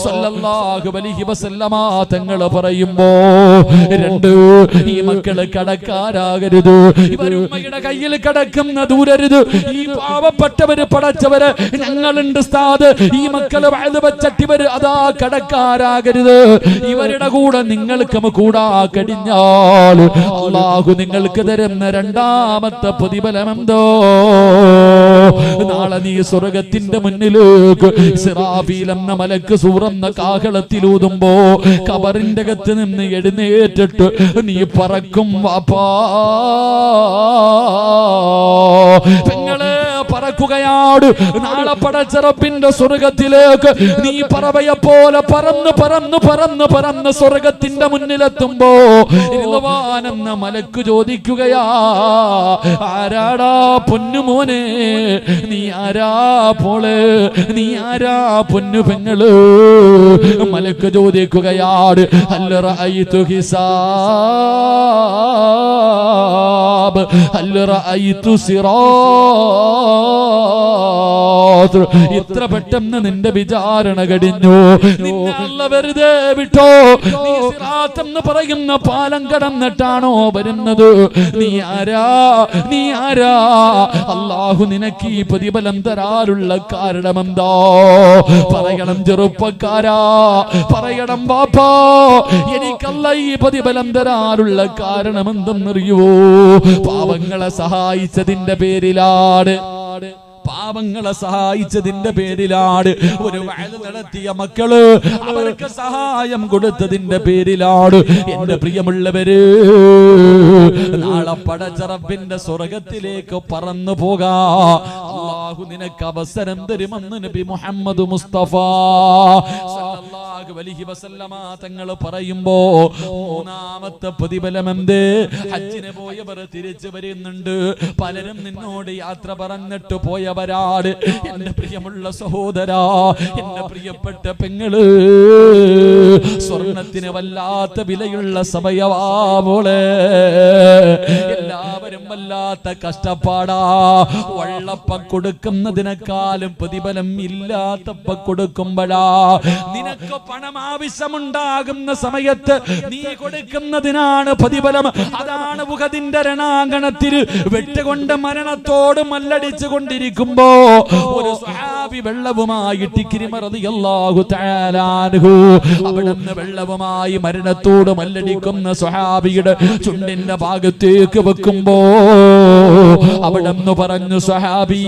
സല്ലല്ലാഹു അലൈഹി വസല്ലമ തങ്ങൾ പറയുമ്പോ, രണ്ട്, ഈ മക്കള് കടക്കാരാകരുത്, ഇവരുമ്മയുടെ കയ്യിൽ കിടക്കുന്ന ദൂരരുത്. ഈ പാവപ്പെട്ടവര് പടച്ചവര് ഞങ്ങളുണ്ട് സ്ഥാത്, ഈ മക്കള് വഴുതുവച്ചട്ടിവര് അതാ കടക്കാരാകരുത്. ഇവരുടെ കൂടെ നിങ്ങൾക്ക് കൂടാ കഴിഞ്ഞാൽ അല്ലാഹു നിങ്ങൾക്ക് തരുന്ന രണ്ടാമത്തെ പ്രതിഫലമെന്തോ? നാളെ നീ സ്വർഗത്തിന്റെ മുന്നിലേക്ക് ഇസ്രാഫീൽ എന്ന മലക്ക് സൂറന്ന കാഹളത്തിലൂതുമ്പോ ഖബറിന്റെ അകത്ത് നിന്ന് എഴുന്നേറ്റിട്ട് നീ പറക്കും വാപ്പാ. പെങ്ങളെ പറക്കുകയാണ്. നാളെ പടച്ച റബ്ബിന്റെ സ്വർഗത്തിലേക്ക് നീ പറവയെ പോലെ പറന്ന് പറന്ന് പറന്ന് പറന്ന് സ്വർഗത്തിന്റെ മുന്നിലെത്തുമ്പോ എന്ന മലക്ക് ചോദിക്കുകയാ, ആരാടാ പൊന്നുമോനെ, നീ ആരാ പോള്, നീ ആരാ പൊന്നു പെങ്ങള്? മലക്ക് ചോദിക്കുകയാണ്, ഹൽ റഅയ്തു ഹിസാബ്, ഹൽ റഅയ്തു സിറാത്ത്. ഇത്ര പെട്ടെന്ന് നിന്റെ വിചാരണ കഴിഞ്ഞു, നിന്നെ അല്ലാഹു വെറുതെ വിട്ടോ? നീ സിറാത്ത് എന്ന് പറയുന്ന പാലം കടന്നിട്ടാണോ വരുന്നത്? നീ ആരാ, നീ ആരാ? അല്ലാഹു നിനക്ക് ഈ പ്രതിഫലം തരാനുള്ള കാരണമെന്താ? പറയണം ചെറുപ്പക്കാരാ, പറയണം ബാപ്പാ, എനിക്കല്ല ഈ പ്രതിഫലം തരാനുള്ള കാരണം എന്തെന്നറിയുവോ? പാവങ്ങളെ സഹായിച്ചതിന്റെ പേരിലാണ്, പാവങ്ങളെ സഹായിച്ചതിന്റെ പേരിലാണ്, ഒരു വഅദ് നടത്തിയ മക്കള് അവർക്ക് സഹായം കൊടുത്തതിന്റെ പേരിലാണ്. എന്റെ പ്രിയമുള്ളവര്, നാളെ പടച്ച റബ്ബിന്റെ സ്വർഗത്തിലേക്ക് പറന്നു പോകാ അല്ലാഹു നിനക്ക് അവസരം തരുമെന്ന് നബി മുഹമ്മദ് മുസ്തഫ സല്ലല്ലാഹു അലൈഹി വസല്ലമ തങ്ങൾ പറയുമ്പോ മൂന്നാമത്തെ പ്രതിഫലം എന്ത്? ഹജ്ജിന് പോയവർ തിരിച്ചു വരുന്നുണ്ട്. പലരും നിന്നോട് യാത്ര പറഞ്ഞിട്ട് പോയവരാണ്. എന്റെ പ്രിയമുള്ള സഹോദരാ, എന്റെ പ്രിയപ്പെട്ട പെങ്ങള്, സ്വർണത്തിന് വല്ലാത്ത വിലയുള്ള സമയവാമോളെ, എല്ലാവരും വല്ലാത്ത കഷ്ടപ്പാടാ. വള്ളപ്പ കൊടുക്കുന്നതിനേക്കാളും പ്രതിഫലം ഇല്ലാത്തപ്പ കൊടുക്കുമ്പോഴാ. നിനക്ക് പണം ആവശ്യമുണ്ടാകുന്ന സമയത്ത് നീ കൊടുക്കുന്നതിനാണ് പ്രതിഫലം. അതാണ് ഉഹദിന്റെ രണാങ്കണത്തിൽ വെട്ടുകൊണ്ട് മരണത്തോട് മല്ലടിച്ചു കൊണ്ടിരിക്കുമ്പോ ഒരു സ്വഹാബി വെള്ളവുമായിട്ട് ഇക്രിമ റളിയല്ലാഹു തആല അൻഹു അവിടുന്ന് വെള്ളവുമായി മരണത്തോട് മല്ലടിക്കുന്ന സ്വഹാബിയുടെ ചുണ്ടിന്റെ ഭാഗത്തേക്ക് വെക്കുമ്പോ അവിടുന്ന് പറഞ്ഞു, സ്വഹാബി,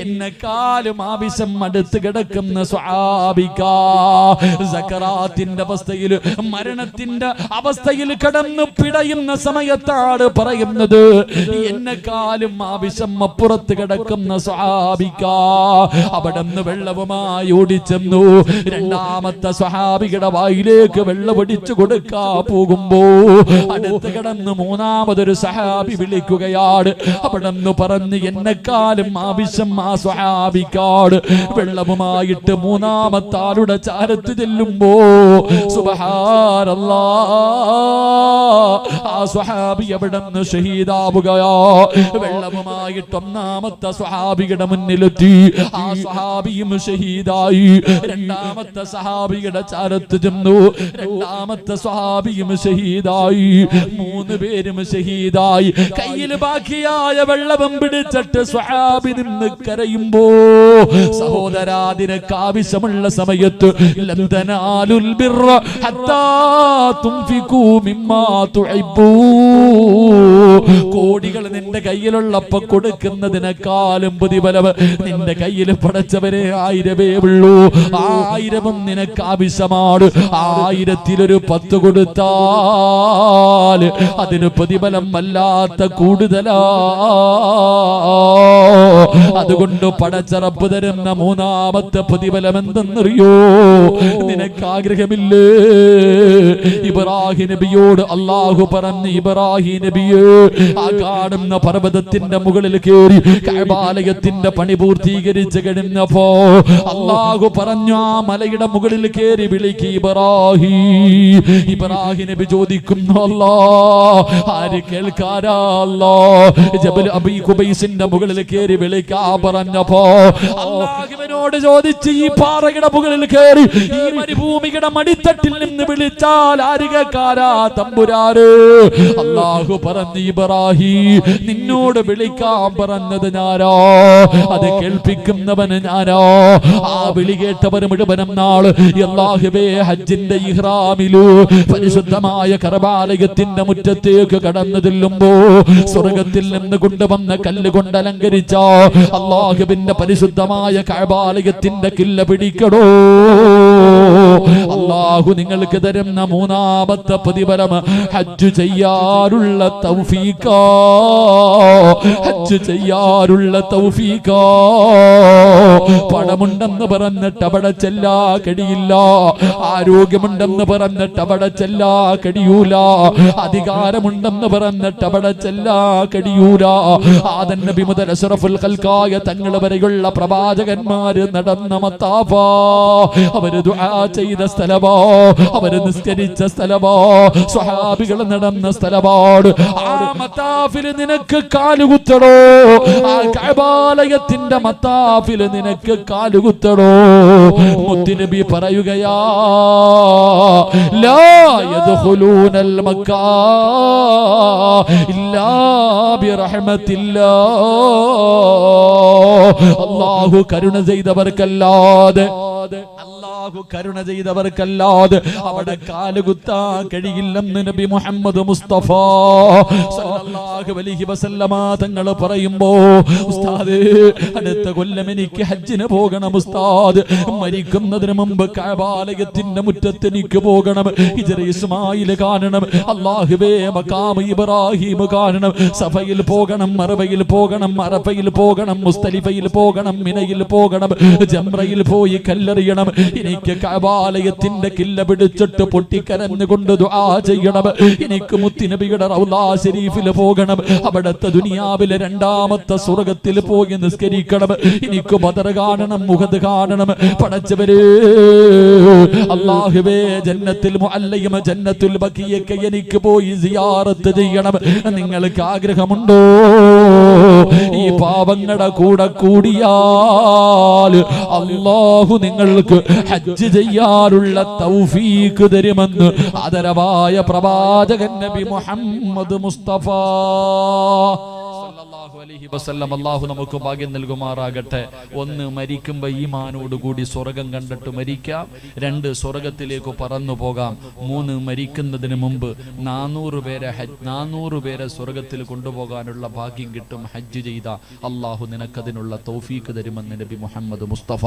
എന്നെക്കാളും ആവശ്യം അടുത്ത് കിടക്കുന്ന സ്വഹാബിക സക്കറാത്തിന്റെ അവസ്ഥയിൽ, മരണത്തിന്റെ അവസ്ഥയിൽ കടന്നു പിടയുന്ന സമയത്താണ് പറയുന്നത്, എന്നെക്കാളും ആവശ്യം അപ്പുറത്ത് കിടക്കുന്ന സ്വഹാബിക. അവിടുന്ന് വെള്ളവുമായി ഓടിച്ചെന്നു. രണ്ടാമത്തെ സ്വഹാബിയുടെ വായിലേക്ക് വെള്ളം ഒടിച്ചു കൊടുക്കാ പോകുമ്പോ അടുത്ത് കിടന്ന് മൂന്നാമതൊരു സ്വഹാബി വിളിക്കുകയാണ്. അവിടുന്ന് പറഞ്ഞു, എന്നെക്കാളും ആവശ്യം ആ സ്വഹാബിക്കാട്. വെള്ളവുമായിട്ട് മൂന്നാമത്തെ ആളുടെ ചാരത്ത് ചെല്ലുമ്പോ സുബ്ഹാനല്ലാഹ്, ആ സ്വഹാബി അവിടുന്ന് ഷഹീദാവുകയോ. വെള്ളവുമായിട്ട് ഒന്നാമത്തെ സ്വഹാബിയുടെ മുന്നിലെത്തി. ആ സ്വഹാബിയും ഷഹീദായി. രണ്ടാമത്തെ സ്വഹാബിയുടെ ചാരത്ത് ചെന്നു. രണ്ടാമത്തെ സ്വഹാബിയും ഷഹീദായി. മൂന്ന് പേരും ഷഹീദായി. കയ്യിൽ ബാക്കിയായ വെള്ളവും പിടിച്ചിട്ട് സ്വഹാബി നിന്ന് കരയുമ്പോ, സഹോദരാ, നിനക്ക് ആവശ്യമുള്ള സമയത്ത് ലൻ തനാലുൽ ബിർറ ഹത്താ തുൻഫികൂ മിമ്മാ തുഹിബ്ബൂ, കോടികൾ നിന്റെ കയ്യിലുള്ളപ്പോ കൊടുക്കുന്നതിനേക്കാളും പ്രതിഫലം നിന്റെ കയ്യിൽ പടച്ചവരെ 1000 ഉള്ളൂ. 1000 നിനക്ക് ആവശ്യമാണ്. 1000-ൽ 10 കൊടുത്താൽ അതിന് പ്രതിഫലം വല്ലാത്ത കൂടുതലാ. അതുകൊണ്ട് പടച്ചറപ്പ് തരുന്ന മൂന്നാമത്തെ പ്രതിഫലം എന്തെന്നറിയോ? നിനക്ക് ആഗ്രഹമില്ലേ? ഇബ്രാഹിം നബിയോട് അല്ലാഹു പറഞ്ഞു, ഇബ്രാഹിം നബിയെ, ആ കാണുന്ന പർവ്വതത്തിന്റെ മുകളിൽ കയറി കഅബാലയത്തിന്റെ പണി പൂർത്തീകരിച്ച് കഴിഞ്ഞപ്പോ അല്ലാഹു പറഞ്ഞു, ആ മലയുടെ മുകളിൽ കയറി വിളിക്ക് ഇബ്രാഹിം. ഇബ്രാഹിം നബി ചോദിക്കുന്നു, അല്ലാഹ്, ആര് കേൾക്കാരാ? അല്ലാഹ്, ജബൽ അബീ ഖുബൈസിന്റെ മുകളിൽ കയറി വിളിക്കാ പറഞ്ഞപ്പോ അല്ലാഹുവിനോട് ചോദിച്ച്, ഈ പാറയുടെ മുകളിൽ കയറി ഈ മരുഭൂമിയുടെ മടിത്തട്ടിൽ നിന്ന് വിളിച്ചാൽ ആര് കേൾക്കാരാ തമ്പുരാര്? അല്ലാഹു പറഞ്ഞു, ഇബ്രാഹിം, നിന്നോട് വിളിക്കാൻ പറഞ്ഞത് ഞാനോ, അത് കേൾപ്പിക്കുന്നവന് ഞാനോ. ആ വിളി കേട്ടവർ മുഴുവനും നാള് അല്ലാഹുവേ ഹജ്ജിന്റെ ഇഹ്റാമിലു പരിശുദ്ധമായ കഅബാലയത്തിന്റെ മുറ്റത്തേക്ക് കടന്നു ചെല്ലുമ്പോ സ്വർഗത്തിൽ നിന്ന് കൊണ്ടുവന്ന കല്ലുകൊണ്ട് അലങ്കരിച്ച അല്ലാഹുവിന്റെ പരിശുദ്ധമായ കഅബാലയത്തിന്റെ കില്ല പിടിക്കണോ. അല്ലാഹു നിങ്ങൾക്ക് തരുന്ന മൂന്നാമത്തെ പ്രതിഫലം ഹജ്ജ് ചെയ്യാനുള്ള തൗഫീഖാ. ഹജ്ജ് ചെയ്യാനുള്ള തൗഫീഖാ. പണമുണ്ടെന്ന് പറഞ്ഞിട്ട് അവിടെ ചെല്ലാ കഴിയില്ല. ആരോഗ്യമുണ്ടെന്ന് പറഞ്ഞിട്ട് അവിടെ ചെല്ലാ കഴിയൂല. അധികാരമുണ്ടെന്ന് പറഞ്ഞിട്ട് അവിടെ ചെല്ലാ കഴിയൂല. ആദം നബി മുതൽ അഷ്റഫുൽ ഖൽഖായ തങ്ങൾ വരെയുള്ള പ്രവാചകന്മാര് നടന്ന മത്താഫാ, അവര് ദുആ ചെയ്ത സ്ഥലമോ, അവര് നിസ്കരിച്ച സ്ഥലമോ, സ്വഹാബികൾ നടന്ന സ്ഥലമാണ്. ആ മത്താഫിൽ നിനക്ക് കാലുകുത്തണോ? ആ കഅബാലയത്തിന്റെ മത്താഫിൽ നിനക്ക് കാലുകുത്തണോ? മുത്തുനബി പറയുകയാ, ലാ യദ്ഖുലൂനൽ മക്കാ ഇല്ലാ ബിറഹ്മത്തില്ലാഹ്. അല്ലാഹു കരുണ ചെയ്തവർക്കല്ലാതെ, അല്ലാഹു കരുണ ചെയ്തവർക്കല്ലാതെ അവിടെ കാലുകുത്താൻ കഴിയില്ലെന്ന് നബി മുഹമ്മദ് മുസ്തഫ സല്ലല്ലാഹു അലൈഹി വസല്ലമ തങ്ങൾ പറയുമ്പോ, ഉസ്താദേ, അടുത്ത കൊല്ലം എനിക്ക് ഹജ്ജിന് പോകണം ഉസ്താദ്. മരിക്കുന്നതിന് മുമ്പ് കഅബാലയത്തിന്റെ മുറ്റത്ത് എനിക്ക് പോകണം. ഹിജ്റ ഇസ്മായിൽ കാണണം. അല്ലാഹുവേ, മഖാം ഇബ്രാഹിം കാണണം. സഫയിൽ പോകണം, മർവയിൽ പോകണം, അറഫയിൽ പോകണം, മുസ്തലിഫയിൽ പോകണം, മിനയിൽ പോകണം, ജംറയിൽ പോയി കല്ലെറിയണം. എനിക്ക് കഅബാലയത്തിന്റെ കില്ല പിടിച്ചിട്ട് പൊട്ടിക്കരഞ്ഞുകൊണ്ട് ദുആ ചെയ്യണം. എനിക്ക് മുത്തുനബിയുടെ റൗളാ ശരീഫിൽ പോകണം. അവിടുത്തെ ദുനിയാവിലെ രണ്ടാമത്തെ സ്വർഗ്ഗത്തിൽ പോയി നിസ്കരിക്കണം. എനിക്ക് ബദർ കാണണം, മുഹദ് കാണണം. പടച്ചവരേ, അല്ലാഹുവേ, ജന്നത്തുൽ മുഅല്ലയും ജന്നത്തുൽ ബഖിയൊക്കെ എനിക്ക് പോയി സിയാറത്ത് ചെയ്യണം. നിങ്ങൾക്ക് ആഗ്രഹമുണ്ടോ? ഈ പാവങ്ങളുടെ കൂടെ കൂടിയാൽ അല്ലാഹു നിങ്ങൾക്ക് ഹജ്ജ് ചെയ്യാനുള്ള തൗഫീഖ് തരുമെന്ന് ആദരവായ പ്രവാചകൻ നബി മുഹമ്മദ് മുസ്തഫ സല്ലല്ലാഹു അലൈഹി വസല്ലം അല്ലാഹു നമുക്ക് ഭാഗ്യം നൽകുമാറാകട്ടെ. ഒന്ന്, മരിക്കുമ്പോൾ ഈമാനോട് കൂടി സ്വർഗം കണ്ടിട്ട് മരിക്കാം. 2, സ്വർഗത്തിലേക്ക് പറന്നു പോകാം. 3, മരിക്കുന്നതിന് മുമ്പ് 400 പേരെ സ്വർഗത്തിൽ കൊണ്ടുപോകാനുള്ള ഭാഗ്യം കിട്ടും. ഹജ്ജ് ചെയ്ത അല്ലാഹു നിനക്കതിനുള്ള തൗഫീക്ക് തരുമെന്ന് നബി മുഹമ്മദ് മുസ്തഫ.